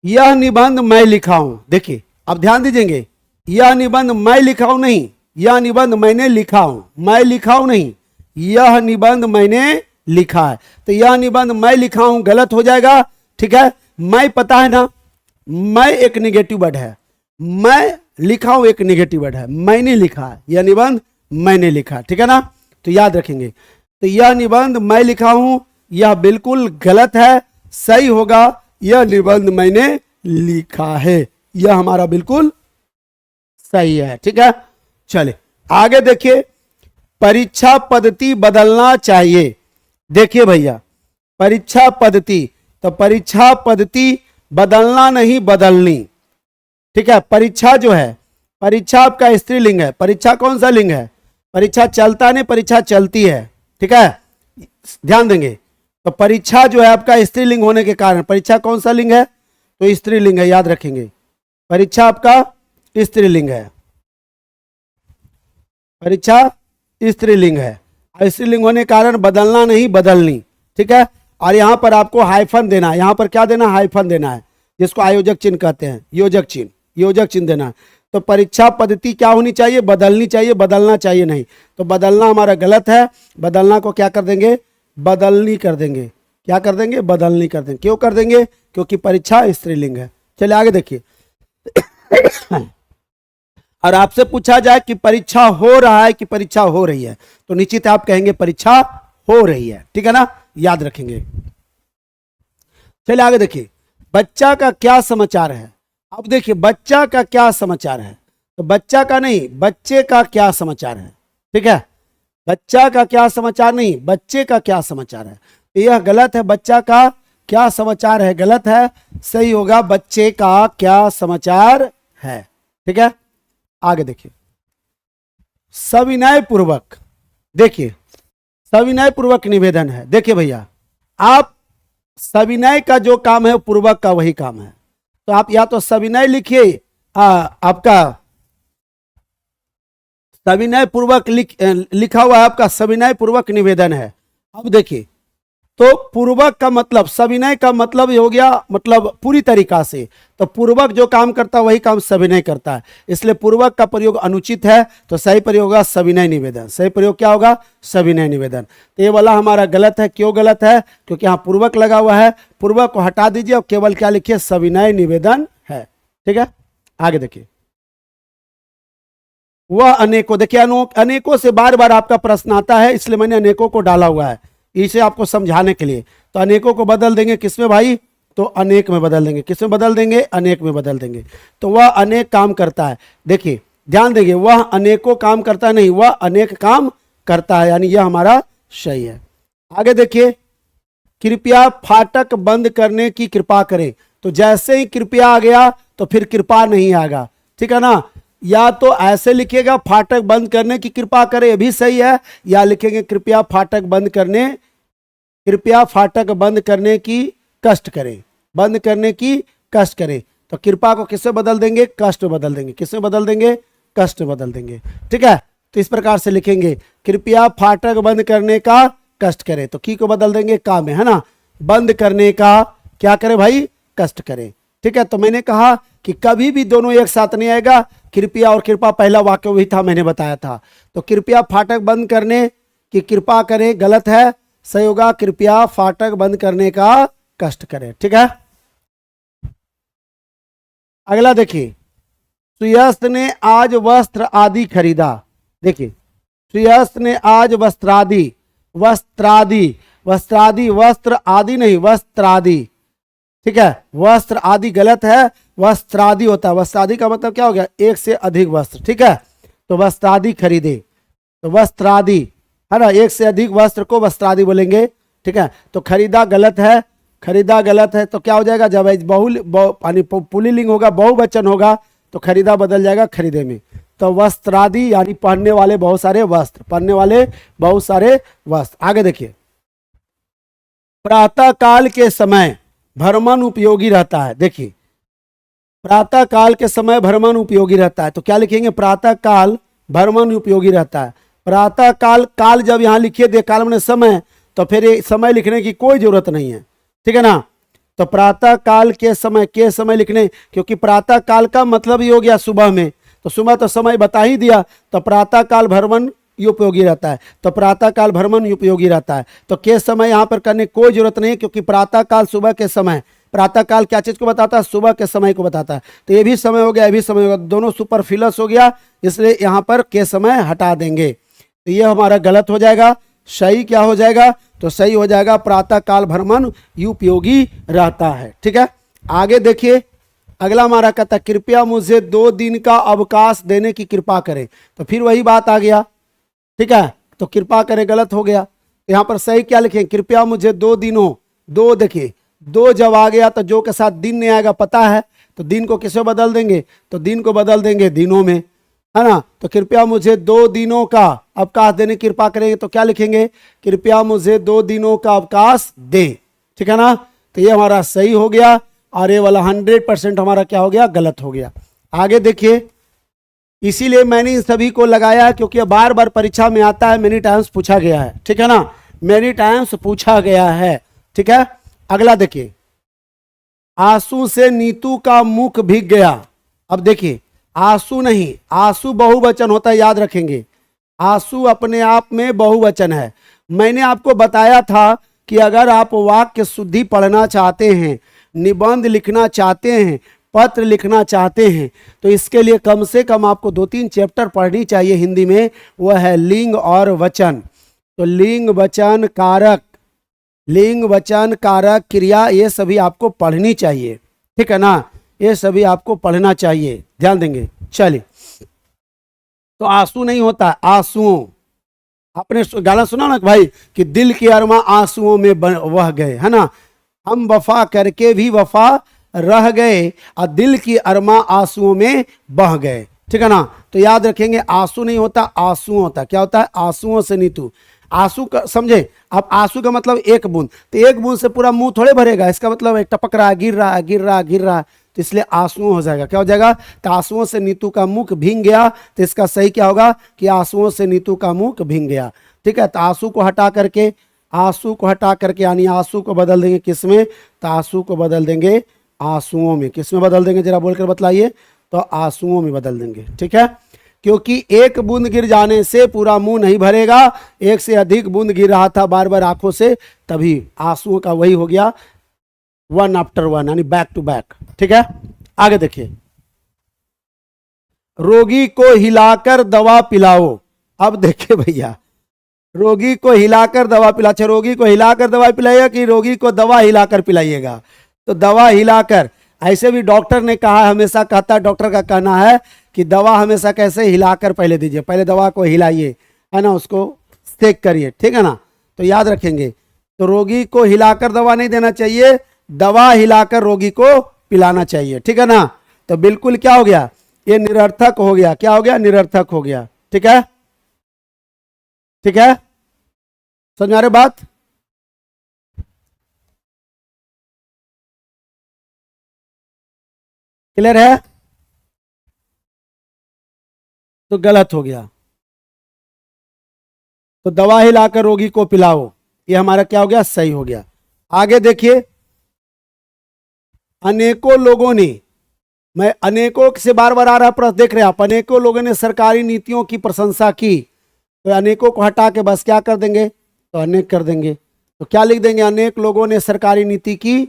यह निबंध मैं लिखा हूं, देखिए अब ध्यान दीजिएंगे, यह निबंध मैं लिखा हूं नहीं, यह निबंध मैंने लिखा हूं, मैं लिखा हूं नहीं, यह निबंध मैंने लिखा है। तो यह निबंध मैं लिखा हूं गलत हो जाएगा, ठीक है। मैं पता है ना, मैं एक निगेटिव वर्ड है, मैं लिखा हूं एक निगेटिव वर्ड है, मैंने लिखा है, यह निबंध मैंने लिखा, ठीक है ना। तो याद रखेंगे, तो यह निबंध मैं लिखा हूं, यह बिल्कुल गलत है। सही होगा यह निबंध मैंने लिखा है, यह हमारा बिल्कुल सही है, ठीक है। चलिए आगे देखिए, परीक्षा पद्धति बदलना चाहिए। देखिए भैया, परीक्षा पद्धति, तो परीक्षा पद्धति बदलना नहीं बदलनी, ठीक है। परीक्षा जो है, परीक्षा आपका स्त्रीलिंग है, परीक्षा कौन सा लिंग है, परीक्षा चलता नहीं, परीक्षा चलती है, ठीक है, ध्यान देंगे। तो परीक्षा जो है आपका स्त्रीलिंग होने के कारण, परीक्षा कौन सा लिंग है, तो स्त्रीलिंग है, याद रखेंगे, परीक्षा आपका स्त्रीलिंग है, परीक्षा स्त्रीलिंग है, स्त्रीलिंग होने के कारण बदलना नहीं बदलनी, ठीक है। और यहां पर आपको हाइफन देना है, यहां पर क्या देना है, हाइफन देना है, जिसको आयोजक चिन्ह कहते हैं, योजक चिन्ह, योजक चिन्ह देना है। तो परीक्षा पद्धति क्या होनी चाहिए, बदलनी चाहिए, बदलना चाहिए नहीं। तो बदलना हमारा गलत है, बदलना को क्या कर देंगे, बदलनी कर देंगे, क्या कर देंगे, बदलनी कर देंगे। क्यों कर देंगे, क्योंकि परीक्षा स्त्रीलिंग है। चलिए आगे देखिए, और आपसे पूछा जाए कि परीक्षा हो रहा है कि परीक्षा हो रही है, तो निश्चित आप कहेंगे परीक्षा हो रही है, ठीक है ना, याद रखेंगे। चलिए आगे देखिए, बच्चा का क्या समाचार है। अब देखिए बच्चा का क्या समाचार है, तो बच्चा का नहीं, बच्चे का क्या समाचार है, ठीक है। बच्चा का क्या समाचार नहीं, बच्चे का क्या समाचार है, तो यह गलत है, बच्चा का क्या समाचार है गलत है, सही होगा बच्चे का क्या समाचार है, ठीक है। आगे देखिए, सविनय पूर्वक, देखिए सविनय पूर्वक निवेदन है। देखिए भैया, आप सविनय का जो काम है पूर्वक का वही काम है, तो आप या तो सविनय लिखिए, आपका सविनय पूर्वक लिखा हुआ है, आपका सविनय पूर्वक निवेदन है। अब देखिए, तो पूर्वक का मतलब, सविनय का मतलब हो गया मतलब पूरी तरीका से, तो पूर्वक जो काम करता है वही काम सविनय करता है, इसलिए पूर्वक का प्रयोग अनुचित है। तो सही प्रयोग होगा सविनय निवेदन, सही प्रयोग क्या होगा, सविनय निवेदन। तो ये वाला हमारा गलत है। क्यों गलत है, क्योंकि यहाँ पूर्वक लगा हुआ है, पूर्वक को हटा दीजिए और केवल क्या लिखिए, सविनय निवेदन है, ठीक है। आगे देखिए, वह अनेकों, देखिए अनेकों से बार बार आपका प्रश्न आता है, इसलिए मैंने अनेकों को डाला हुआ है, इसे आपको समझाने के लिए। तो अनेकों को बदल देंगे किसमें भाई, तो अनेक में बदल देंगे, किसमें बदल देंगे, अनेक में बदल देंगे। तो वह अनेक काम करता है, देखिए ध्यान देंगे, वह अनेकों काम करता है नहीं, वह अनेक काम करता है, यानी यह हमारा सही है। आगे देखिए, कृपया फाटक बंद करने की कृपा करें, तो जैसे ही कृपया आ गया तो फिर कृपा नहीं आएगा, ठीक है ना। या तो ऐसे लिखिएगा फाटक बंद करने की कृपा करें, ये भी सही है, या लिखेंगे कृपया फाटक बंद करने, कृपया फाटक बंद करने की कष्ट करें, बंद करने की कष्ट करें। तो कृपा को किससे बदल देंगे, कष्ट में बदल देंगे, किसमें बदल देंगे, कष्ट में बदल देंगे, ठीक है। तो इस प्रकार से लिखेंगे, कृपया फाटक बंद करने का कष्ट करें, तो की को बदल देंगे का में, है ना, बंद करने का क्या करें भाई, कष्ट करें, ठीक है। तो मैंने कहा कि कभी भी दोनों एक साथ नहीं आएगा, कृपया और कृपा पहला वाक्य वही था, मैंने बताया था। तो कृपया फाटक बंद करने की कृपा करें गलत है, सही होगा कृपया फाटक बंद करने का कष्ट करें, ठीक है। अगला देखिए, सुयस्त ने आज वस्त्र आदि खरीदा। देखिए सुयस्त ने आज वस्त्रादि, वस्त्रादि, वस्त्रादि, वस्त्र आदि नहीं, वस्त्रादि, ठीक है। वस्त्र आदि गलत है, वस्त्रादि होता है। वस्त्रादि का मतलब क्या हो गया, एक से अधिक वस्त्र, ठीक है। तो वस्त्रादि खरीदे, तो वस्त्रादि है ना, एक से अधिक वस्त्र को वस्त्रादि बोलेंगे, ठीक है। तो खरीदा गलत है, खरीदा गलत है, तो क्या हो जाएगा, जब यानी पुल्लिंग होगा, बहुवचन होगा, तो खरीदा बदल जाएगा खरीदे में। तो वस्त्रादि यानी पहनने वाले बहुत सारे वस्त्र, पहनने वाले बहुत सारे वस्त्र। आगे देखिए, प्रातः काल के समय भ्रमण उपयोगी रहता है। देखिए प्रातः काल के समय भ्रमण उपयोगी रहता है, तो क्या लिखेंगे, प्रातः काल भ्रमण उपयोगी रहता है। प्रातः काल, काल जब यहाँ लिखिए दे, काल मैंने समय, तो फिर ये समय लिखने की कोई जरूरत नहीं है, ठीक है ना। तो प्रातः काल के समय लिखने, क्योंकि प्रातः काल का मतलब ही हो गया सुबह में, तो सुबह तो समय बता ही दिया, तो प्रातः काल भ्रमण उपयोगी रहता है, तो प्रातः काल भ्रमण उपयोगी रहता है। तो के समय यहां पर करने की कोई जरूरत नहीं, क्योंकि प्रातः काल सुबह के समय, प्रातः काल क्या चीज को बताता है, सुबह के समय को बताता है। तो ये भी समय हो गया, ये भी समय हो गया, दोनों सुपरफ्लुअस हो गया, इसलिए यहां पर के समय हटा देंगे। तो ये हमारा गलत हो जाएगा। सही क्या हो जाएगा, तो सही हो जाएगा प्रातः काल भ्रमण उपयोगी रहता है। ठीक है, आगे देखिए अगला हमारा कहता है कृपया मुझे 2 दिन का अवकाश देने की कृपा करें। तो फिर वही बात आ गया, ठीक है, तो कृपा करें गलत हो गया। यहां पर सही क्या लिखें, कृपया मुझे 2 दिनों, 2 देखिए 2 जब आ गया तो जो के साथ दिन नहीं आएगा पता है, तो दिन को किससे बदल देंगे, तो दिन को बदल देंगे दिनों में, है ना। तो कृपया मुझे 2 दिनों का अवकाश देने की कृपा करेंगे, तो क्या लिखेंगे, कृपया मुझे 2 दिनों का अवकाश दें। ठीक है ना, तो ये हमारा सही हो गया, और ये वाला 100% हमारा क्या हो गया, गलत हो गया। आगे देखिए, इसीलिए मैंने इन सभी को लगाया क्योंकि बार बार परीक्षा में आता है, मेनी टाइम्स पूछा गया है। ठीक है ना, मेनी टाइम्स पूछा गया है। ठीक है, अगला देखिए, आंसू से नीतू का मुख भीग गया। अब देखिए आंसू नहीं, आंसू बहुवचन होता है, याद रखेंगे, आंसू अपने आप में बहुवचन है। मैंने आपको बताया था कि अगर आप वाक्य शुद्धि पढ़ना चाहते हैं, निबंध लिखना चाहते हैं, पत्र लिखना चाहते हैं, तो इसके लिए कम से कम आपको 2-3 चैप्टर पढ़नी चाहिए हिंदी में, वह है लिंग और वचन। तो लिंग वचन कारक, लिंग वचन कारक क्रिया, ये सभी आपको पढ़नी चाहिए। ठीक है ना, ये सभी आपको पढ़ना चाहिए, ध्यान देंगे। चलिए, तो आंसू नहीं होता, आंसुओं, आपने गाना सुना ना भाई कि दिल के अरमा आंसुओं में बह गए, है ना, हम वफा करके भी वफा रह गए और दिल की अरमा आंसुओं में बह गए। ठीक है ना, तो याद रखेंगे आंसू नहीं होता, आंसू होता। क्या होता है, आंसुओं से नीतू। आंसू का समझे आप, आंसू का मतलब एक बूंद, तो एक बूंद से पूरा मुंह थोड़े भरेगा, इसका मतलब एक टपक रहा है, गिर रहा है, गिर रहा है, गिर रहा है, तो इसलिए आंसुओं हो जाएगा। क्या हो जाएगा, तो आंसुओं से नीतू का मुख भींग गया, तो इसका सही क्या होगा कि आंसुओं से नीतू का मुख भींग गया। ठीक है, तो आंसू को हटा करके, आंसू को हटा करके यानी आंसू को बदल देंगे किस में, तो आंसू को बदल देंगे आंसुओं में। किस में बदल देंगे जरा बोलकर बतलाइए, तो आंसुओं में बदल देंगे। ठीक है, क्योंकि एक बूंद गिर जाने से पूरा मुंह नहीं भरेगा, एक से अधिक बूंद गिर रहा था बार बार आंखों से, तभी आंसुओं का वही हो गया, 1 आफ्टर 1 यानी बैक टू बैक। ठीक है, आगे देखिए, रोगी को हिलाकर दवा पिलाओ। अब देखिए भैया, रोगी को हिलाकर दवा पिला, अच्छा रोगी को हिलाकर दवा पिलाइएगा कि रोगी को दवा हिलाकर पिलाइएगा, तो दवा हिलाकर, ऐसे भी डॉक्टर ने कहा, हमेशा कहता है, डॉक्टर का कहना है कि दवा हमेशा कैसे हिलाकर पहले दीजिए, पहले दवा को हिलाइए, है ना, उसको सेक करिए। ठीक है ना, तो याद रखेंगे, तो रोगी को हिलाकर दवा नहीं देना चाहिए, दवा हिलाकर रोगी को पिलाना चाहिए। ठीक है ना, तो बिल्कुल क्या हो गया, ये निरर्थक हो गया। क्या हो गया, निरर्थक हो गया। ठीक है, ठीक है, समझ आ रही बात। क्लियर है, तो गलत हो गया, तो दवा हिलाकर रोगी को पिलाओ, ये हमारा क्या हो गया, सही हो गया। आगे देखिए, अनेकों लोगों ने, मैं अनेकों से बार बार आ रहा प्रश्न देख रहे हैं आप, अनेकों लोगों ने सरकारी नीतियों की प्रशंसा की, तो अनेकों को हटा के बस क्या कर देंगे, तो अनेक कर देंगे। तो क्या लिख देंगे, अनेक लोगों ने सरकारी नीति की,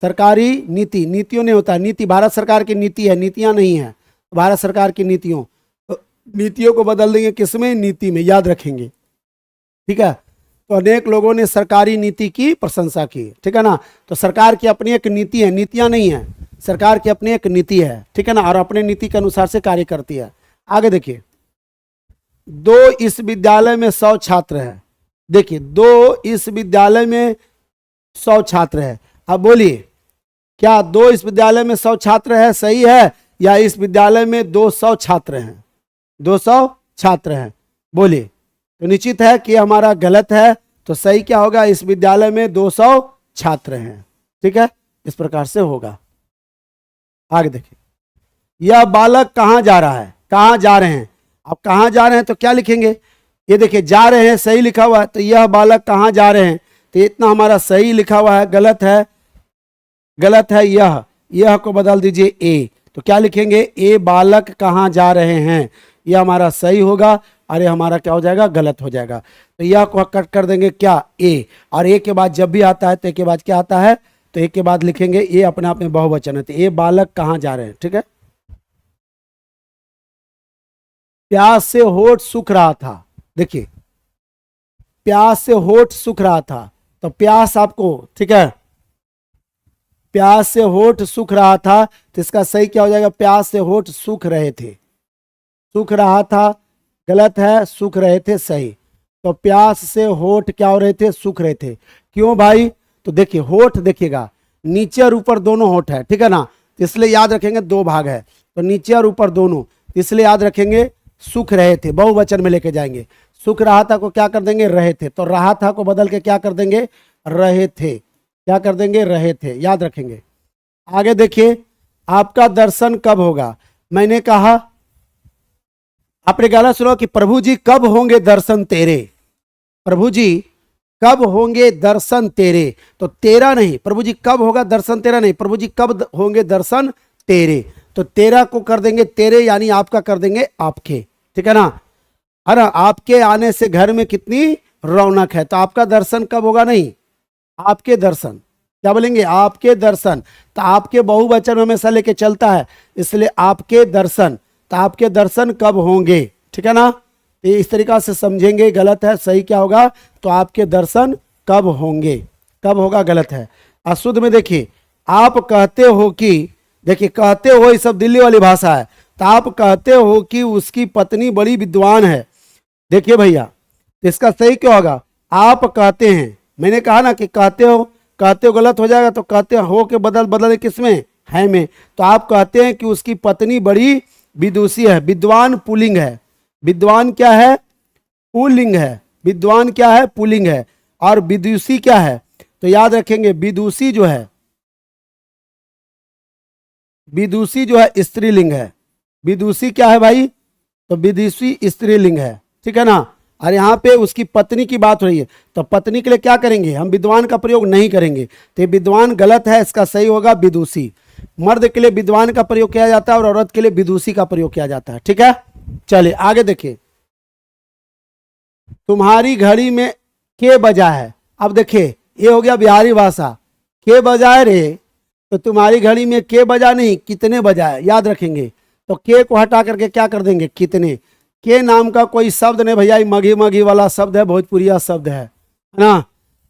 सरकारी नीति, नीतियों नहीं होता, नीति भारत सरकार की नीति है, नीतियां नहीं है, भारत सरकार की नीतियों, तो नीतियों को बदल देंगे किसमें, नीति में, याद रखेंगे। ठीक है, तो अनेक लोगों ने सरकारी नीति की प्रशंसा की। ठीक है ना, तो सरकार की अपनी एक नीति है, नीतियां नहीं है, सरकार की अपनी एक नीति है। ठीक है ना, और अपने नीति के अनुसार से कार्य करती है। आगे देखिए, 2 इस विद्यालय में 100 छात्र है। देखिए 2 इस विद्यालय में 100 छात्र है। अब बोलिए, क्या 2 इस विद्यालय में 100 छात्र है सही है, या इस विद्यालय में 200 छात्र हैं, 200 छात्र हैं, बोलिए। तो निश्चित है कि हमारा गलत है, तो सही क्या होगा, इस विद्यालय में 200 छात्र हैं। ठीक है, इस प्रकार से होगा। आगे देखिए, यह बालक कहां जा रहा है, कहां जा रहे हैं, अब कहां जा रहे हैं तो क्या लिखेंगे, ये देखिए जा रहे हैं सही लिखा हुआ है, तो यह बालक कहां जा रहे हैं, तो इतना हमारा सही लिखा हुआ है, गलत है, गलत है यह को बदल दीजिए ए। तो क्या लिखेंगे, ए बालक कहाँ जा रहे हैं, यह हमारा सही होगा और ये हमारा क्या हो जाएगा, गलत हो जाएगा। तो यह को कट कर देंगे क्या, ए। और ए के बाद जब भी आता है तो ए के बाद क्या आता है, तो ए के बाद लिखेंगे, ये अपने आप में बहुवचन है, तो ए बालक कहाँ जा रहे हैं। ठीक है। प्यास से होठ सूख रहा था, देखिए प्यास से होठ सूख रहा था, तो प्यास आपको, ठीक है, प्यास से होठ सूख रहा था, तो इसका सही क्या हो जाएगा, प्यास से होठ सूख रहे थे। सूख रहा था गलत है, सूख रहे थे सही। तो प्यास से होठ क्या हो रहे थे, सूख रहे थे। क्यों भाई, तो देखिए होठ देखिएगा, नीचे और ऊपर दोनों होठ है, ठीक है ना, तो इसलिए याद रखेंगे दो भाग है, तो नीचे और ऊपर दोनों, इसलिए याद रखेंगे सूख रहे थे, बहुवचन में लेके जाएंगे। सूख रहा था को क्या कर देंगे, रहे थे, तो रहा था को बदल के क्या कर देंगे, रहे थे। क्या कर देंगे, रहे थे, याद रखेंगे। आगे देखिए, आपका दर्शन कब होगा। मैंने कहा, आपने गलत सुना कि प्रभु जी कब होंगे दर्शन तेरे, प्रभु जी कब होंगे दर्शन तेरे, तो तेरा नहीं, प्रभु जी कब होगा दर्शन तेरा नहीं, प्रभु जी कब होंगे दर्शन तेरे। तो तेरा को कर देंगे तेरे, यानी आपका कर देंगे आपके, ठीक है ना। अरे आपके आने से घर में कितनी रौनक है, तो आपका दर्शन कब होगा नहीं, आपके दर्शन, क्या बोलेंगे, आपके दर्शन। तो आपके बहुवचन हमेशा लेके चलता है, इसलिए आपके दर्शन, तो आपके दर्शन कब होंगे, ठीक है ना। तो इस तरीका से समझेंगे, गलत है, सही क्या होगा, तो आपके दर्शन कब होंगे, कब होगा गलत है। अशुद्ध में देखिए, आप कहते हो कि, देखिए कहते हो ये सब दिल्ली वाली भाषा है, तो आप कहते हो कि उसकी पत्नी बड़ी विद्वान है। देखिए भैया, तो इसका सही क्या होगा, आप कहते हैं, मैंने कहा ना कि कहते हो गलत हो जाएगा, तो कहते हो के बदल किसमें, है में। तो आप कहते हैं कि उसकी पत्नी बड़ी विदुषी है, विद्वान पुल्लिंग है, विद्वान क्या है, पुल्लिंग है, विद्वान क्या है, पुल्लिंग है, और विदुषी क्या है, तो याद रखेंगे विदुषी जो है, विदुषी जो है स्त्रीलिंग है। विदुषी क्या है भाई, तो विदुषी स्त्रीलिंग है, ठीक है ना। और यहाँ पे उसकी पत्नी की बात हो रही है, तो पत्नी के लिए क्या करेंगे, हम विद्वान का प्रयोग नहीं करेंगे, तो विद्वान गलत है, इसका सही होगा विदुषी। मर्द के लिए विद्वान का प्रयोग किया जाता है और औरत के लिए विदुषी का प्रयोग किया जाता है, ठीक है। चलिए आगे देखिए, तुम्हारी घड़ी में के बजा है। अब देखिए ये हो गया बिहारी भाषा, के बजाए रे, तो तुम्हारी घड़ी में के बजा नहीं, कितने बजाए, याद रखेंगे। तो के को हटा करके क्या कर देंगे, कितने। के नाम का कोई शब्द नहीं भैया, मघी मघी वाला शब्द है, भोजपुरिया शब्द है ना।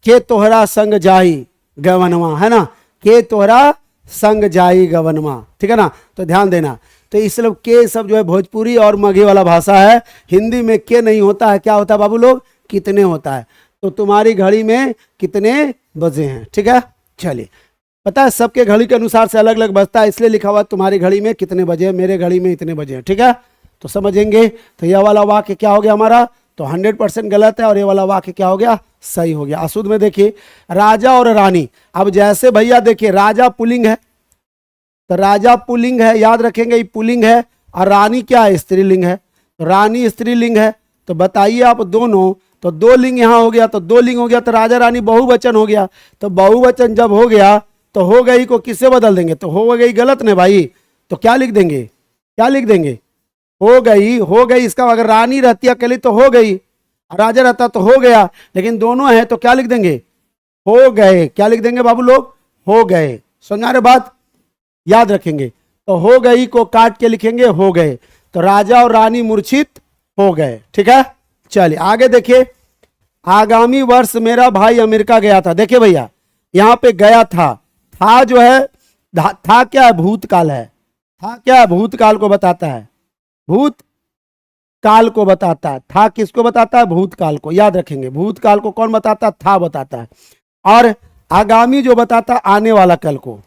के तोहरा संग जाई गवनवा, है ना, के तोहरा संग जाई गवनवा, ठीक है ना। तो ध्यान देना, तो इसलिए के सब जो है भोजपुरी और मघी वाला भाषा है। हिंदी में के नहीं होता है, क्या होता है बाबू लोग, कितने होता है। तो तुम्हारी घड़ी में कितने बजे हैं, ठीक है। चलिए, पता है सबके घड़ी के अनुसार से अलग अलग बजता है, इसलिए लिखा हुआ तुम्हारी घड़ी में कितने बजे हैं, मेरे घड़ी में इतने बजे हैं, ठीक है। तो समझेंगे, तो यह वाला वाक्य क्या हो गया हमारा, तो 100% गलत है, और ये वाला वाक्य क्या हो गया, सही हो गया। अशुद्ध में देखिए, राजा और रानी। अब जैसे भैया देखिए, राजा पुल्लिंग है, तो राजा पुल्लिंग है, याद रखेंगे ये पुल्लिंग है, और रानी क्या है, स्त्रीलिंग है, तो रानी स्त्रीलिंग है। तो बताइए आप दोनों, तो दो लिंग यहाँ हो गया, तो दो लिंग हो गया, तो राजा रानी बहुवचन हो गया। तो बहुवचन जब हो गया, तो हो गई को किससे बदल देंगे, तो हो गई गलत नहीं भाई, तो क्या लिख देंगे, क्या लिख देंगे, हो गई। इसका अगर रानी रहती है अकेली तो हो गई, राजा रहता तो हो गया, लेकिन दोनों है तो क्या लिख देंगे, हो गए। क्या लिख देंगे बाबू लोग, हो गए। समझा रहे बात, याद रखेंगे। तो हो गई को काट के लिखेंगे हो गए, तो राजा और रानी मूर्छित हो गए, ठीक है। चलिए आगे देखिए, आगामी वर्ष मेरा भाई अमेरिका गया था। देखिए भैया, यहाँ पे गया था जो है, था क्या है, भूतकाल है, था क्या है, भूतकाल को बताता है, भूतकाल को बताता है। था किसको बताता है, भूतकाल को, याद रखेंगे। भूतकाल को कौन बताता है, था बताता है। और आगामी जो बताता है, आने वाला कल को,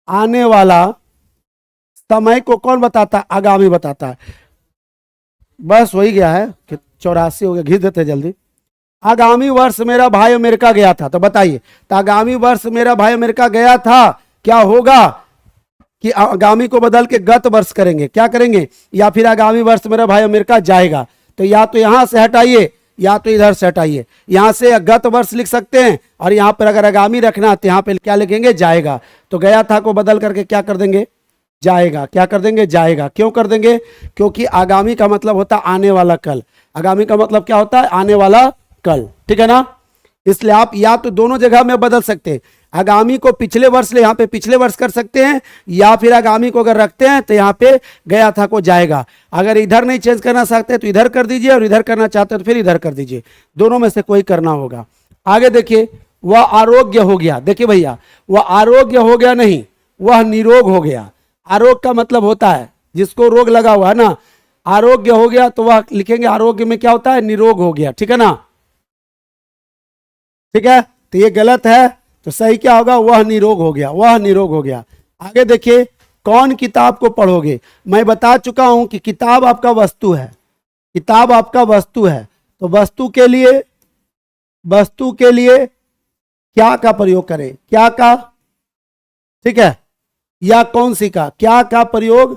आने वाला समय को कौन बताता है, आगामी बताता है। बस हो ही गया है, 84 हो गया, घिस देते जल्दी। आगामी वर्ष मेरा भाई अमेरिका गया था, तो बताइए, तो आगामी वर्ष मेरा भाई अमेरिका गया था, क्या होगा कि आगामी को बदल के गत वर्ष करेंगे, क्या करेंगे, या फिर आगामी वर्ष मेरा भाई अमेरिका जाएगा। तो या तो यहां से हटाइए, या तो इधर से हटाइए, यहां से गत वर्ष लिख सकते हैं और यहां पर अगर आगामी रखना है तो यहां पे क्या लिखेंगे, जाएगा। तो गया था को बदल करके क्या कर देंगे, जाएगा। क्या कर देंगे, जाएगा। क्यों कर देंगे, क्योंकि आगामी का मतलब होता है आने वाला कल। आगामी का मतलब क्या होता है, आने वाला कल, ठीक है ना। इसलिए आप या तो दोनों जगह में बदल सकते हैं, आगामी को पिछले वर्ष ले यहाँ पे पिछले वर्ष कर सकते हैं, या फिर आगामी को अगर रखते हैं तो यहाँ पे गया था को जाएगा। अगर इधर नहीं चेंज करना चाहते तो इधर कर दीजिए, और इधर करना चाहते हैं तो फिर इधर कर दीजिए, दोनों में से कोई करना होगा। आगे देखिए, वह आरोग्य हो गया। देखिए भैया, वह आरोग्य हो गया नहीं, वह निरोग हो गया। आरोग्य का मतलब होता है जिसको रोग लगा हुआ है ना, आरोग्य हो गया तो वह लिखेंगे आरोग्य में क्या होता है, निरोग हो गया, ठीक है ना। ठीक है, तो ये गलत है, तो सही क्या होगा, वह निरोग हो गया, वह निरोग हो गया। आगे देखिए, कौन किताब को पढ़ोगे। मैं बता चुका हूं कि किताब आपका वस्तु है, किताब आपका वस्तु है। तो वस्तु के लिए क्या का प्रयोग करें, क्या का, ठीक है, या कौन सी का, क्या का प्रयोग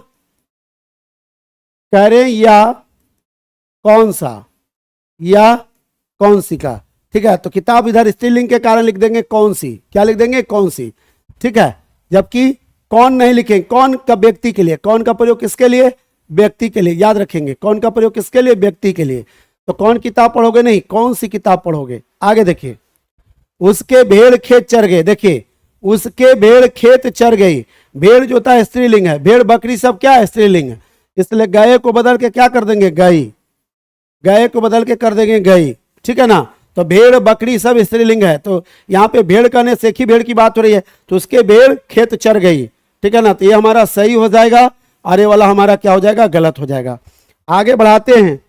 करें, या कौन सा, या कौन सी का, ठीक है। तो किताब इधर स्त्रीलिंग के कारण लिख देंगे कौन सी, क्या लिख देंगे, कौन सी, ठीक है। जबकि कौन नहीं लिखेंगे, कौन का व्यक्ति के लिए, कौन का प्रयोग किसके लिए, व्यक्ति के लिए, याद रखेंगे कौन का प्रयोग किसके लिए, व्यक्ति के लिए। तो कौन किताब पढ़ोगे नहीं, कौन सी किताब पढ़ोगे। आगे देखिए, उसके भेड़ खेत चर गए। देखिए, उसके भेड़ खेत चर गई, भेड़ जो था स्त्रीलिंग है, भेड़ बकरी सब क्या है, स्त्रीलिंग है। इसलिए गए को बदल के क्या कर देंगे, गई, गए को बदल के कर देंगे गई, ठीक है ना। तो भेड़ बकरी सब स्त्रीलिंग है, तो यहाँ पे भेड़ करने से एक ही भेड़ की बात हो रही है, तो उसके भेड़ खेत चर गई, ठीक है ना। तो ये हमारा सही हो जाएगा, और ये वाला हमारा क्या हो जाएगा, गलत हो जाएगा। आगे बढ़ाते हैं,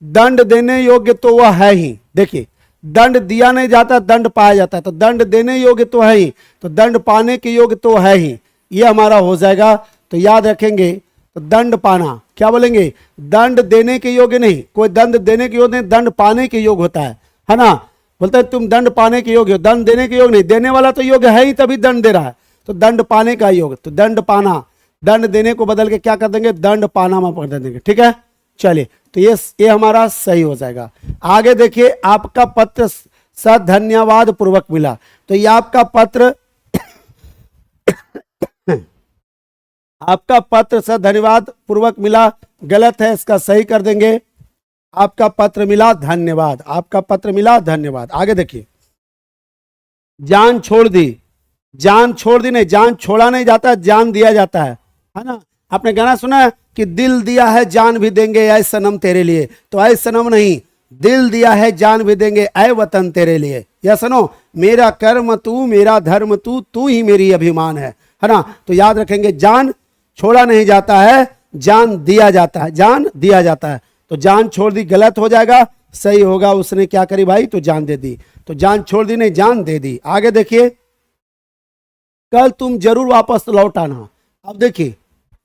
दंड देने योग्य तो वह है ही। देखिए, दंड दिया नहीं जाता, दंड पाया जाता है, तो दंड देने योग्य तो है ही, तो दंड पाने के योग्य तो है ही, ये हमारा हो जाएगा। तो याद रखेंगे, तो दंड पाना, क्या बोलेंगे, दंड देने के योग्य नहीं, कोई दंड देने के योग्य नहीं, दंड पाने के योग्य होता है ना। बोलते हैं तुम दंड पाने के योग्य हो, दंड देने के योग्य नहीं, देने वाला तो योग्य है ही तभी दंड दे रहा है, तो दंड पाने का योग्य, तो दंड पाना, दंड देने को बदल के क्या कर देंगे, दंड पाना में बदल देंगे, ठीक है। चलिए, तो ये हमारा सही हो जाएगा। आगे देखिए, आपका पत्र धन्यवाद पूर्वक मिला। तो ये आपका पत्र आपका पत्र धन्यवाद पूर्वक मिला, गलत है, इसका सही कर देंगे। आपका पत्र मिला धन्यवाद, आपका पत्र मिला धन्यवाद। आगे देखिए, जान छोड़ दी, जान छोड़ दी नहीं, जान छोड़ा नहीं जाता, जान दिया जाता है ना। आपने गाना सुना है कि दिल दिया है जान भी देंगे ऐ सनम तेरे लिए, तो ऐ सनम नहीं, दिल दिया है जान भी देंगे ऐ वतन तेरे लिए। या सुनो, मेरा कर्म तू, मेरा धर्म तू, तू ही मेरी अभिमान है ना। तो याद रखेंगे, जान छोड़ा नहीं जाता है, जान दिया जाता है, जान दिया जाता है। तो जान छोड़ दी गलत हो जाएगा, सही होगा उसने क्या करी भाई, तो जान दे दी। तो जान छोड़ दी नहीं, जान दे दी। आगे देखिए, कल तुम जरूर वापस लौट आना। अब देखिए,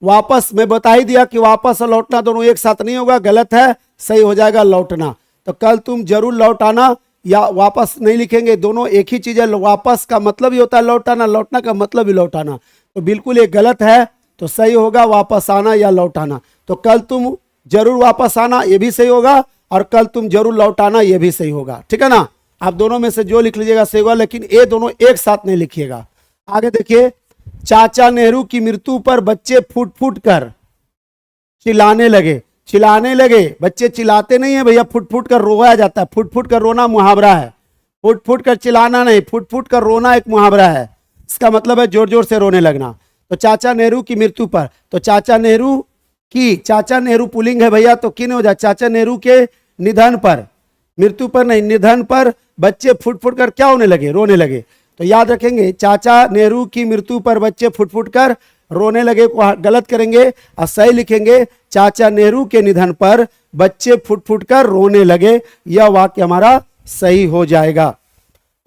वापस मैं बता ही दिया कि वापस और लौटना दोनों एक साथ नहीं होगा, गलत है, सही हो जाएगा लौटना। तो कल तुम जरूर लौट आना, या वापस नहीं लिखेंगे, दोनों एक ही चीज है। वापस का मतलब ही होता है लौटाना, लौटना का मतलब ही लौटाना, तो बिल्कुल ये गलत है। तो सही होगा वापस आना या लौटाना। तो कल तुम जरूर वापस आना, ये भी सही होगा, और कल तुम जरूर लौट आना, ये भी सही होगा, ठीक है ना। आप दोनों में से जो लिख लीजिएगा सही होगा, लेकिन ये दोनों एक साथ नहीं लिखिएगा। आगे देखिए, चाचा नेहरू की मृत्यु पर बच्चे फूट फूट कर चिल्लाने लगे। चिल्लाने लगे, बच्चे चिल्लाते नहीं है भैया, फुट फुट कर रोया जाता है। फुट फुट कर रोना मुहावरा है, फुट फुट कर चिल्लाना नहीं, फुट फुट कर रोना एक मुहावरा है। इसका मतलब है जोर जोर से रोने लगना। तो चाचा नेहरू की मृत्यु पर, तो चाचा नेहरू की, चाचा नेहरू पुलिंग है भैया, तो किन हो जाए, चाचा नेहरू के निधन पर, मृत्यु पर नहीं, निधन पर बच्चे फुट फुट कर क्या होने लगे, रोने लगे। तो याद रखेंगे, चाचा नेहरू की मृत्यु पर बच्चे फुट फुट कर रोने लगे को गलत करेंगे, और सही लिखेंगे, चाचा नेहरू के निधन पर बच्चे फुट फुट कर रोने लगे। यह वाक्य हमारा सही हो जाएगा।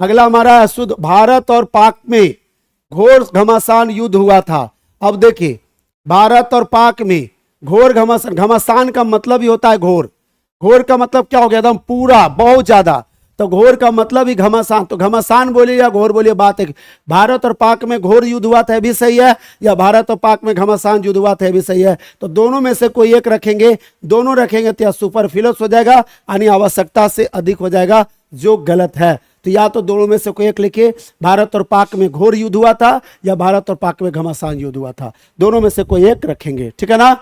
अगला हमारा शुद्ध, भारत और पाक में घोर घमासान युद्ध हुआ था। अब देखिए, भारत और पाक में घोर घमासान, घमासान का मतलब ही होता है घोर। घोर का मतलब क्या हो गया, एकदम पूरा, बहुत ज्यादा। तो घोर का मतलब ही घमासान, तो घमासान बोलिए या घोर बोलिए, बात है। भारत और पाक में घोर युद्ध हुआ था भी सही है, या भारत और पाक में घमासान युद्ध हुआ था भी सही है। तो दोनों में से कोई एक रखेंगे, दोनों रखेंगे तो या सुपरफ्लुअस हो जाएगा, यानी आवश्यकता से अधिक हो जाएगा, जो गलत है। तो या तो दोनों में से कोई एक लिखिए, भारत और पाक में घोर युद्ध हुआ था या भारत और पाक में घमासान युद्ध हुआ था, दोनों में से कोई एक रखेंगे, ठीक है ना।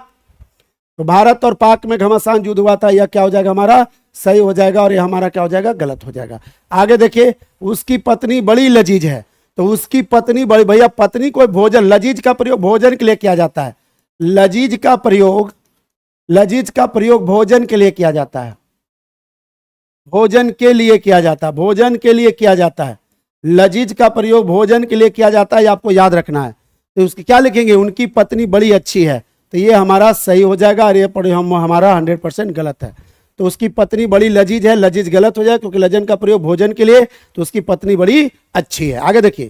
तो भारत और पाक में घमासान युद्ध हुआ था, यह क्या हो जाएगा हमारा सही हो जाएगा, और ये हमारा क्या हो जाएगा गलत हो जाएगा। आगे देखिए, उसकी पत्नी बड़ी लजीज है, तो उसकी पत्नी बड़ी, भैया पत्नी कोई भोजन, लजीज का प्रयोग भोजन के लिए किया जाता है, लजीज का प्रयोग भोजन के लिए किया जाता है, भोजन के लिए किया जाता है, भोजन के लिए किया जाता है, लजीज का प्रयोग भोजन के लिए किया जाता है, आपको याद रखना है। तो उसकी क्या लिखेंगे, उनकी पत्नी बड़ी अच्छी है, तो ये हमारा सही हो जाएगा, और ये हमारा 100% गलत है। तो उसकी पत्नी बड़ी लजीज है, लजीज गलत हो जाए क्योंकि लजन का प्रयोग भोजन के लिए, तो उसकी पत्नी बड़ी अच्छी है। आगे देखिए,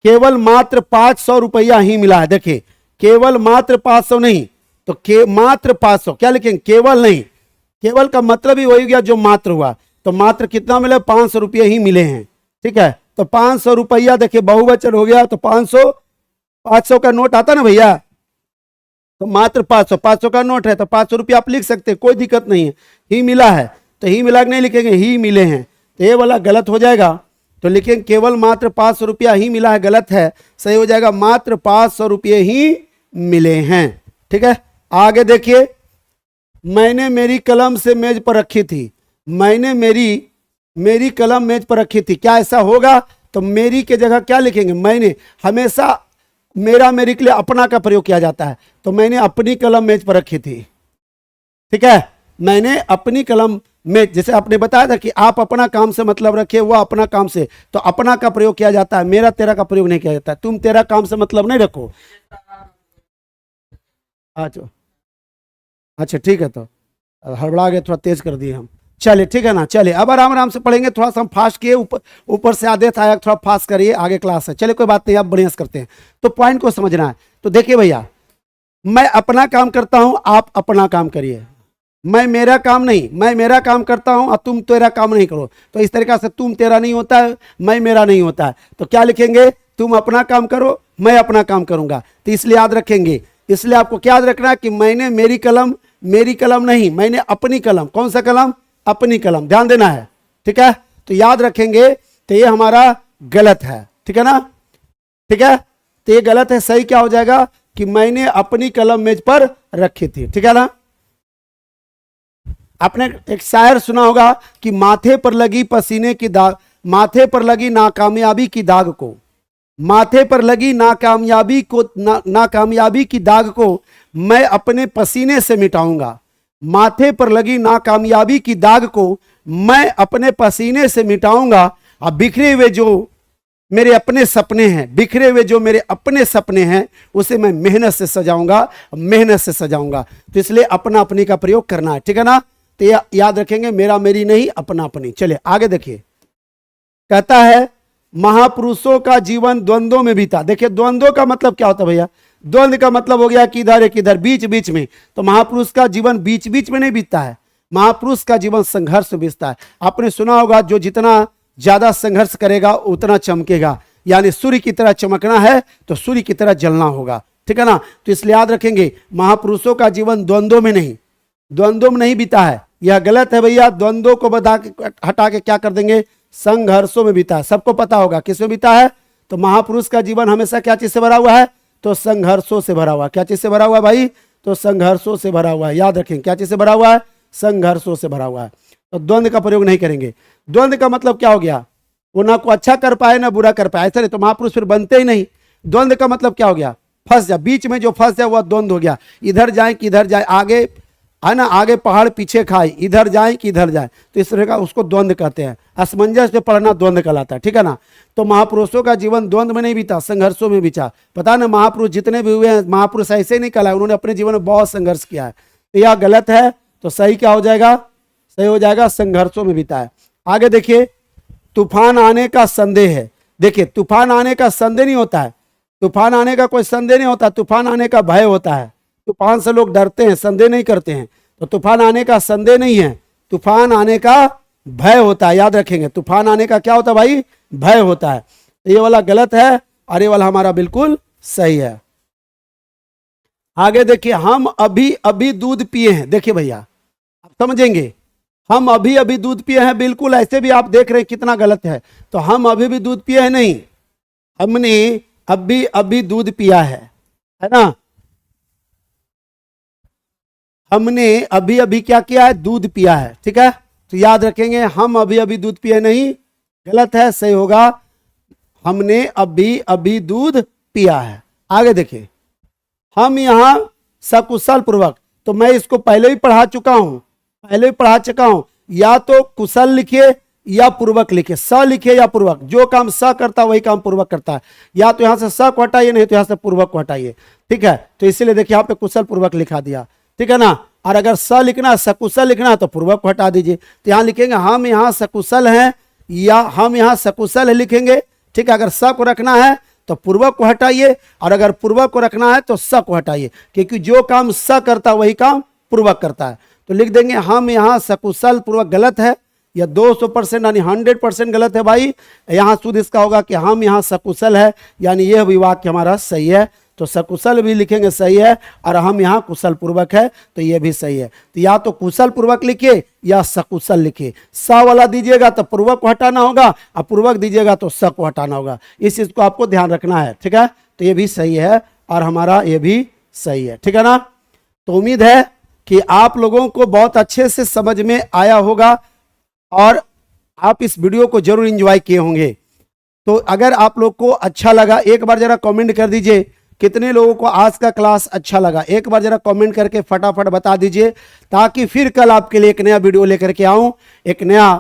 केवल मात्र 500 रुपया ही मिला है, देखिए केवल मात्र 500 नहीं, तो मात्र 500 क्या लिखेंगे, केवल नहीं, केवल का मतलब ही वही गया जो मात्र हुआ, तो मात्र कितना मिला, 500 रुपये ही मिले हैं, ठीक है। तो 500 रुपया देखिए बहुवचन हो गया, तो 500 का नोट आता ना भैया, तो मात्र 500 का नोट है, तो 500 रुपया आप लिख सकते हैं, कोई दिक्कत नहीं है। ही मिला है तो ही मिला नहीं लिखेंगे, ही मिले हैं, तो ये वाला गलत हो जाएगा, तो लिखेंगे केवल मात्र 500 रुपया ही मिला है, गलत है, सही हो जाएगा मात्र 500 रुपये ही मिले हैं, ठीक है। आगे देखिए, मैंने मेरी कलम से मेज पर रखी थी, मैंने मेरी कलम मेज पर रखी थी, क्या ऐसा होगा, तो मेरी के जगह क्या लिखेंगे, मैंने, हमेशा मेरी के लिए अपना का प्रयोग किया जाता है, तो मैंने अपनी कलम मेज पर रखी थी, ठीक है। मैंने अपनी कलम मेज, जैसे आपने बताया था कि आप अपना काम से मतलब रखिए, वो अपना काम से, तो अपना का प्रयोग किया जाता है, मेरा तेरा का प्रयोग नहीं किया जाता है, तुम तेरा काम से मतलब नहीं रखो। अच्छा ठीक है, तो हड़बड़ा गए, थोड़ा तेज कर दिए हम, चलिए ठीक है ना। चलिए अब आराम आराम से पढ़ेंगे, थोड़ा सा हम फास्ट किए, ऊपर से आदेश आया, थोड़ा फास्ट करिए, आगे क्लास है। चलिए कोई बात नहीं, आप बढ़िया से करते हैं, तो पॉइंट को समझना है। तो देखिए भैया, मैं अपना काम करता हूं, आप अपना काम करिए, मैं मेरा काम नहीं, मैं मेरा काम करता हूं और तुम तेरा काम नहीं करो, तो इस तरीका से तुम तेरा नहीं होता है, मैं मेरा नहीं होता है, तो क्या लिखेंगे, तुम अपना काम करो, मैं अपना काम करूंगा, तो इसलिए याद रखेंगे, इसलिए आपको क्या याद रखना है कि मैंने मेरी कलम नहीं, मैंने अपनी कलम, कौन सा कलम, अपनी कलम, ध्यान देना है, ठीक है। तो याद रखेंगे, तो ये हमारा गलत है, ठीक है ना, ठीक है, तो ये गलत है, सही क्या हो जाएगा कि मैंने अपनी कलम मेज पर रखी थी, ठीक है ना। आपने एक शायर सुना होगा कि माथे पर लगी पसीने की दाग, माथे पर लगी नाकामयाबी की दाग को, माथे पर लगी नाकामयाबी की दाग को मैं अपने पसीने से मिटाऊंगा, माथे पर लगी नाकामयाबी की दाग को मैं अपने पसीने से मिटाऊंगा, और बिखरे हुए जो मेरे अपने सपने हैं, बिखरे हुए जो मेरे अपने सपने हैं, उसे मैं मेहनत से सजाऊंगा, मेहनत से सजाऊंगा। तो इसलिए अपना अपनी का प्रयोग करना है, ठीक है ना। तो याद रखेंगे, मेरा मेरी नहीं, अपना अपनी। चलिए आगे देखिए, कहता है महापुरुषों का जीवन द्वंद्वों में बीता। देखिए द्वंद्व का मतलब क्या होता है भैया, द्वंद्व का मतलब हो गया कि इधर एक इधर, बीच बीच में, तो महापुरुष का जीवन बीच बीच में नहीं बीतता है, महापुरुष का जीवन संघर्ष में बीतता है। आपने सुना होगा, जो जितना ज्यादा संघर्ष करेगा उतना चमकेगा, यानी सूर्य की तरह चमकना है तो सूर्य की तरह जलना होगा, ठीक है ना। तो इसलिए याद रखेंगे, महापुरुषों का जीवन द्वंद्वों में नहीं बीता है, यह गलत है भैया। द्वंद्वों को हटा के क्या कर देंगे, संघर्षों में बीता है। सबको पता होगा किसमें बीता है, तो महापुरुष का जीवन हमेशा क्या चीज से भरा हुआ है, तो संघर्षों से भरा हुआ है। क्या चीज से भरा हुआ है भाई, तो संघर्षों से भरा हुआ है। याद रखें, क्या चीज से भरा हुआ है, संघर्षों से भरा हुआ है। तो द्वंद्व का प्रयोग नहीं करेंगे। द्वंद्व का मतलब क्या हो गया, वो ना को अच्छा कर पाए ना बुरा कर पाए, ऐसा नहीं, तो महापुरुष फिर बनते ही नहीं। द्वंद्व का मतलब क्या हो गया, फंस जा, बीच में जो फंस जाए वह द्वंद्व हो गया। इधर जाए कि इधर जाए, आगे है ना, आगे पहाड़ पीछे खाई, इधर जाए कि इधर जाए, तो इस तरह का उसको द्वंद्व कहते हैं। असमंजस पे पढ़ना द्वंद्व कहलाता है, ठीक है ना। तो महापुरुषों का जीवन द्वंद्व में नहीं बीता, संघर्षों में बीता। पता ना, महापुरुष जितने भी हुए हैं, महापुरुष ऐसे नहीं कहलाए, उन्होंने अपने जीवन में बहुत संघर्ष किया है। तो यह गलत है, तो सही क्या हो जाएगा, सही हो जाएगा संघर्षों में बीता है। आगे देखिए, तूफान आने का संदेह है। देखिए तूफान आने का संदेह नहीं होता है, तूफान आने का कोई संदेह नहीं होता, तूफान आने का भय होता है। तूफान से लोग डरते हैं, संदेह नहीं करते हैं। तो तूफान आने का संदेह नहीं है, तूफान आने का भय होता है, याद रखेंगे। तूफान आने का क्या होता है भाई? भय होता है। तो ये वाला गलत है और ये वाला हमारा बिल्कुल सही है। आगे देखिए, हम अभी अभी दूध पिए हैं। देखिए भैया, आप समझेंगे, हम अभी अभी दूध पिए हैं, बिल्कुल ऐसे भी आप देख रहे हैं कितना गलत है। तो हम अभी भी दूध पिए हैं नहीं, हमने अभी अभी दूध पिया है ना। हमने अभी अभी क्या किया है? दूध पिया है, ठीक है। तो याद रखेंगे, हम अभी अभी दूध पिए नहीं, गलत है, सही होगा हमने अभी अभी दूध पिया है। आगे देखिए, हम यहां सकुशल पूर्वक, तो मैं इसको पहले भी पढ़ा चुका हूं, या तो कुशल लिखिए या पूर्वक लिखिए, स लिखिए या पूर्वक। जो काम स करता है वही काम पूर्वक करता है। या तो यहां से स को हटाइए, नहीं तो यहां से पूर्वक को हटाइए, ठीक है। तो इसीलिए देखिए यहां पे कुशल पूर्वक लिखा दिया, ठीक है ना। और अगर स लिखना, सकुशल लिखना है तो पूर्वक को हटा दीजिए। तो यहां लिखेंगे हम यहां सकुशल हैं, या हम यहां सकुशल है लिखेंगे, ठीक है। अगर स को रखना है तो पूर्वक को हटाइए, और अगर पूर्वक को रखना है तो स को हटाइए, क्योंकि जो काम स करता है वही काम पूर्वक करता है। तो लिख देंगे हम यहां सकुशल पूर्वक, गलत है, या 200% यानी 100% गलत है भाई। यहां शुद्ध इसका होगा कि हम यहां सकुशल है, यानी यह भी वाक्य हमारा सही है। तो सकुशल भी लिखेंगे सही है, और हम यहाँ कुशल पूर्वक है तो ये भी सही है। तो या तो कुशल पूर्वक लिखिए या सकुशल लिखिए। स वाला दीजिएगा तो पूर्वक को हटाना होगा, और पूर्वक दीजिएगा तो स को हटाना होगा। इस चीज को आपको ध्यान रखना है, ठीक है। तो ये भी सही है और हमारा ये भी सही है, ठीक है ना। तो उम्मीद है कि आप लोगों को बहुत अच्छे से समझ में आया होगा और आप इस वीडियो को जरूर एंजॉय किए होंगे। तो अगर आप लोग को अच्छा लगा, एक बार जरा कमेंट कर दीजिए कितने लोगों को आज का क्लास अच्छा लगा। एक बार जरा कमेंट करके फटाफट बता दीजिए, ताकि फिर कल आपके लिए एक नया वीडियो लेकर के आऊं, एक नया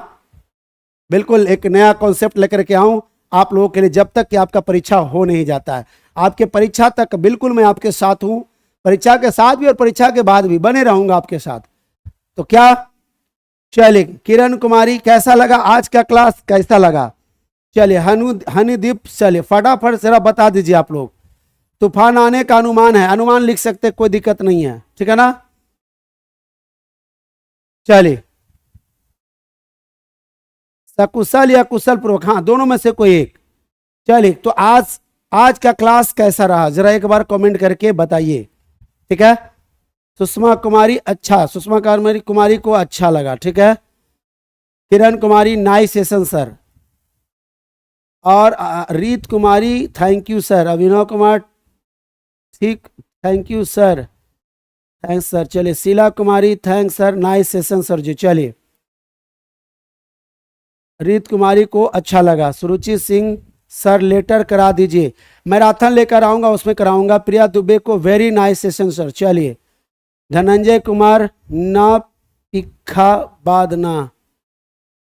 कॉन्सेप्ट लेकर के आऊं आप लोगों के लिए, जब तक कि आपका परीक्षा हो नहीं जाता है। आपके परीक्षा तक बिल्कुल मैं आपके साथ हूं, परीक्षा के साथ भी और परीक्षा के बाद भी बने रहूंगा आपके साथ। तो क्या, चलिए किरण कुमारी, कैसा लगा आज का क्लास, कैसा लगा? चलिए हनीदीप, चलिए फटाफट जरा बता दीजिए आप लोग। तूफान आने का अनुमान है, अनुमान लिख सकते, कोई दिक्कत नहीं है, ठीक है ना। चलिए सकुशल या कुशल पूर्वक, हाँ दोनों में से कोई एक। चलिए, तो आज का क्लास कैसा रहा जरा एक बार कमेंट करके बताइए, ठीक है। सुषमा कुमारी, अच्छा, सुषमा कुमारी को अच्छा लगा, ठीक है। Kiran Kumari, nice session sir. और Reet Kumari, thank you sir. Abhinav Kumar, ठीक, thank you sir, thanks sir. चलिए Sheela Kumari, thanks sir, nice session sir ji. चलिए रीत कुमारी को अच्छा लगा। सुरुचि सिंह, सर लेटर करा दीजिए, मैराथन लेकर आऊंगा, उसमें कराऊंगा। प्रिया दुबे को, वेरी नाइस सेशन सर। चलिए धनंजय कुमार, ना पिखा बादना,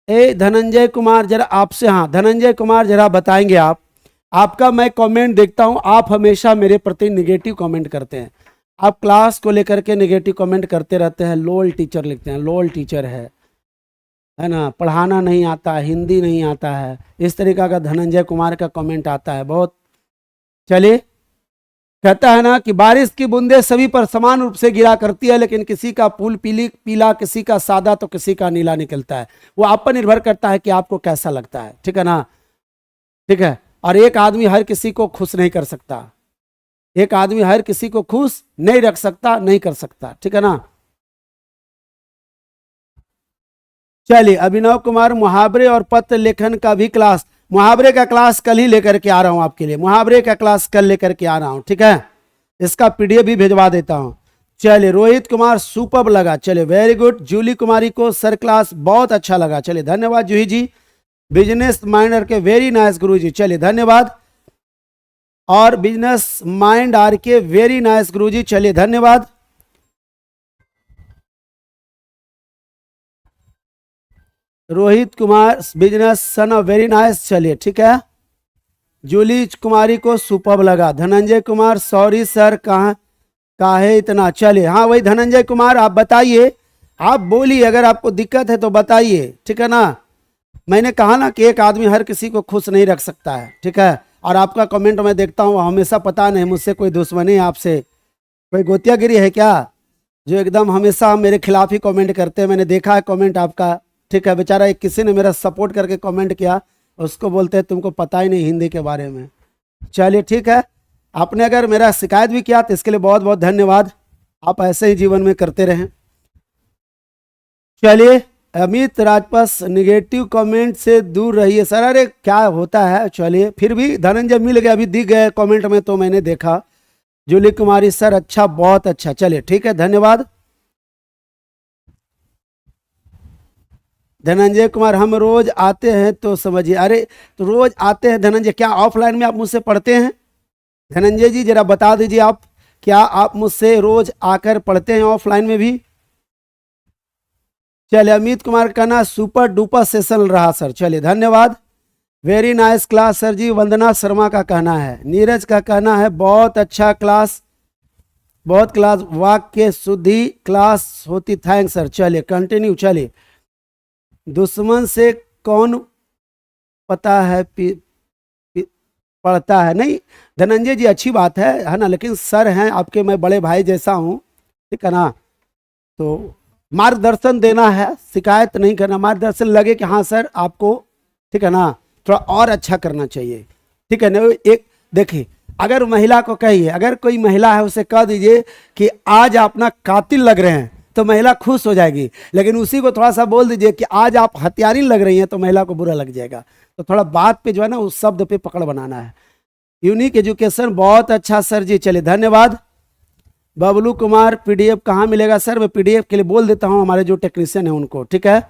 धनंजय कुमार जरा आपसे, हाँ धनंजय कुमार जरा बताएंगे आप, आपका मैं कमेंट देखता हूं, आप हमेशा मेरे प्रति निगेटिव कमेंट करते हैं। आप क्लास को लेकर के निगेटिव कमेंट करते रहते हैं, लोल टीचर लिखते हैं, लोल टीचर है ना, पढ़ाना नहीं आता, हिंदी नहीं आता है, इस तरीका का धनंजय कुमार का कमेंट आता है बहुत। चलिए, कहता है ना कि बारिश की बूंदें सभी पर समान रूप से गिरा करती है, लेकिन किसी का फूल पीला, किसी का सादा, तो किसी का नीला निकलता है। वो आप पर निर्भर करता है कि आपको कैसा लगता है, ठीक है ना, ठीक है। और एक आदमी हर किसी को खुश नहीं कर सकता, एक आदमी हर किसी को खुश नहीं रख सकता, नहीं कर सकता, ठीक है ना। चलिए अभिनव कुमार, मुहावरे और पत्र लेखन का भी क्लास, मुहावरे का क्लास कल ही लेकर के आ रहा हूं आपके लिए, मुहावरे का क्लास कल लेकर के आ रहा हूं, ठीक है। इसका पीडीएफ भी भिजवा देता हूं। चलिए रोहित कुमार, सुपर्ब लगा, चलिए वेरी गुड। जूली कुमारी को, सर क्लास बहुत अच्छा लगा, चलिए धन्यवाद जूही जी। बिजनेस माइंडर के, वेरी नाइस गुरु जी, चलिए धन्यवाद। और बिजनेस माइंड आर के, वेरी नाइस गुरु जी, चलिए धन्यवाद। रोहित कुमार, बिजनेस सन, वेरी नाइस, चलिए ठीक है। जूली कुमारी को सुपर्ब लगा। धनंजय कुमार, सॉरी सर, कहाँ काहे इतना, चलिए हाँ वही धनंजय कुमार, आप बताइए, आप बोलिए, अगर आपको दिक्कत है तो बताइए, ठीक है ना। मैंने कहा ना कि एक आदमी हर किसी को खुश नहीं रख सकता है, ठीक है। और आपका कमेंट मैं देखता हूँ हमेशा, पता नहीं मुझसे कोई दुश्मनी है आपसे, कोई गोतियागिरी है क्या, जो एकदम हमेशा मेरे खिलाफ ही कमेंट करते हैं। मैंने देखा है कमेंट आपका, ठीक है बेचारा, एक किसी ने मेरा सपोर्ट करके कमेंट किया, उसको बोलते हैं तुमको पता ही नहीं हिंदी के बारे में। चलिए ठीक है, आपने अगर मेरा शिकायत भी किया तो इसके लिए बहुत बहुत धन्यवाद। आप ऐसे ही जीवन में करते रहें। चलिए, अमित राजपस, निगेटिव कमेंट से दूर रहिए सर। अरे क्या होता है, चलिए फिर भी धनंजय मिल गए, अभी दिख गए कमेंट में तो मैंने देखा। जूली कुमारी सर अच्छा, बहुत अच्छा, चलिए ठीक है, धन्यवाद। धनंजय कुमार, हम रोज आते हैं तो समझिए। अरे तो रोज आते हैं धनंजय, क्या ऑफलाइन में आप मुझसे पढ़ते हैं? धनंजय जी जरा बता दीजिए आप, क्या आप मुझसे रोज आकर पढ़ते हैं ऑफलाइन में भी? चलिए, अमित कुमार कहना सुपर डुपर सेशन रहा सर, चलिए धन्यवाद। वेरी नाइस क्लास सर जी, वंदना शर्मा का कहना है। नीरज का कहना है बहुत अच्छा क्लास, बहुत क्लास, वाक्य शुद्धि क्लास होती, थैंक्स सर। चलिए कंटिन्यू। चलिए, दुश्मन से कौन पता है पढ़ता है? नहीं धनंजय जी, अच्छी बात है ना, लेकिन सर हैं आपके, मैं बड़े भाई जैसा हूँ, ठीक है ना, तो मार्गदर्शन देना है, शिकायत नहीं करना। मार्गदर्शन लगे कि हाँ सर आपको, ठीक है ना, थोड़ा और अच्छा करना चाहिए, ठीक है ना। एक देखिए, अगर महिला को कहिए, अगर कोई महिला है उसे कह दीजिए कि आज आप ना कातिल लग रहे हैं, तो महिला खुश हो जाएगी। लेकिन उसी को थोड़ा सा बोल दीजिए कि आज आप हत्यारिन लग रही हैं, तो महिला को बुरा लग जाएगा। तो थोड़ा बात पे जो है ना, उस शब्द पे पकड़ बनाना है। यूनिक एजुकेशन बहुत अच्छा सर जी, चलिए धन्यवाद। बबलू कुमार, पीडीएफ कहाँ मिलेगा सर? मैं पीडीएफ के लिए बोल देता हूँ हमारे जो टेक्नीशियन है उनको, ठीक है।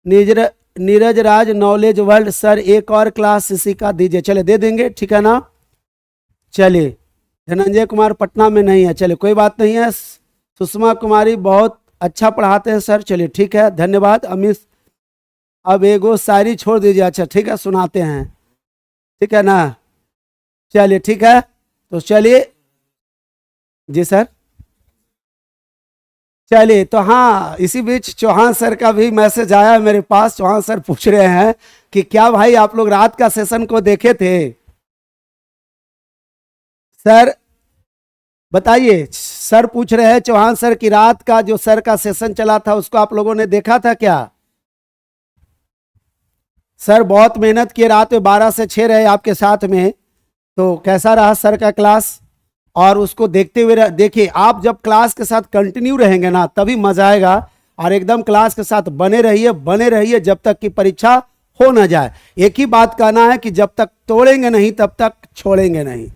नीरज राज, नॉलेज वर्ल्ड सर एक और क्लास इसी का दीजिए, चले दे देंगे, ठीक है ना। चलिए, धनंजय कुमार पटना में नहीं है, चलिए कोई बात नहीं है। सुषमा कुमारी बहुत अच्छा पढ़ाते हैं सर, चलिए ठीक है, धन्यवाद। अमित, अब एगो शायरी छोड़ दीजिए, अच्छा ठीक है सुनाते हैं, ठीक है ना। चलिए ठीक है, तो चलिए जी सर। चलिए, तो हाँ, इसी बीच चौहान सर का भी मैसेज आया मेरे पास। चौहान सर पूछ रहे हैं कि क्या भाई आप लोग रात का सेशन को देखे थे? सर बताइए, सर पूछ रहे हैं चौहान सर की रात का जो सर का सेशन चला था उसको आप लोगों ने देखा था क्या? सर बहुत मेहनत किए, रात में 12 से 6 रहे आपके साथ में, तो कैसा रहा सर का क्लास? और उसको देखते हुए देखिए, आप जब क्लास के साथ कंटिन्यू रहेंगे ना तभी मजा आएगा। और एकदम क्लास के साथ बने रहिए जब तक कि परीक्षा हो ना जाए। एक ही बात कहना है कि जब तक तोड़ेंगे नहीं तब तक छोड़ेंगे नहीं,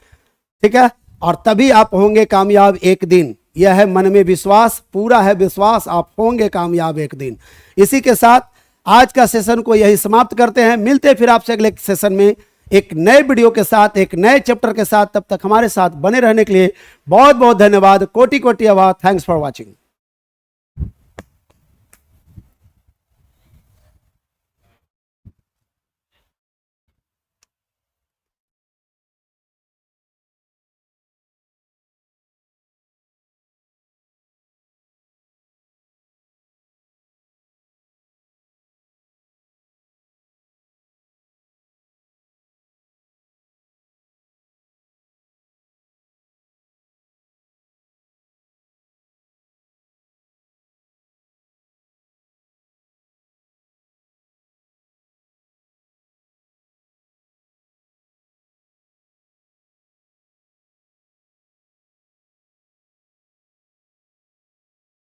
ठीक है। और तभी आप होंगे कामयाब एक दिन, यह है मन में विश्वास, पूरा है विश्वास, आप होंगे कामयाब एक दिन। इसी के साथ आज का सेशन को यही समाप्त करते हैं। मिलते हैं फिर आपसे अगले सेशन में एक नए वीडियो के साथ, एक नए चैप्टर के साथ। तब तक हमारे साथ बने रहने के लिए बहुत बहुत धन्यवाद। कोटि कोटि आभार। Thanks for watching.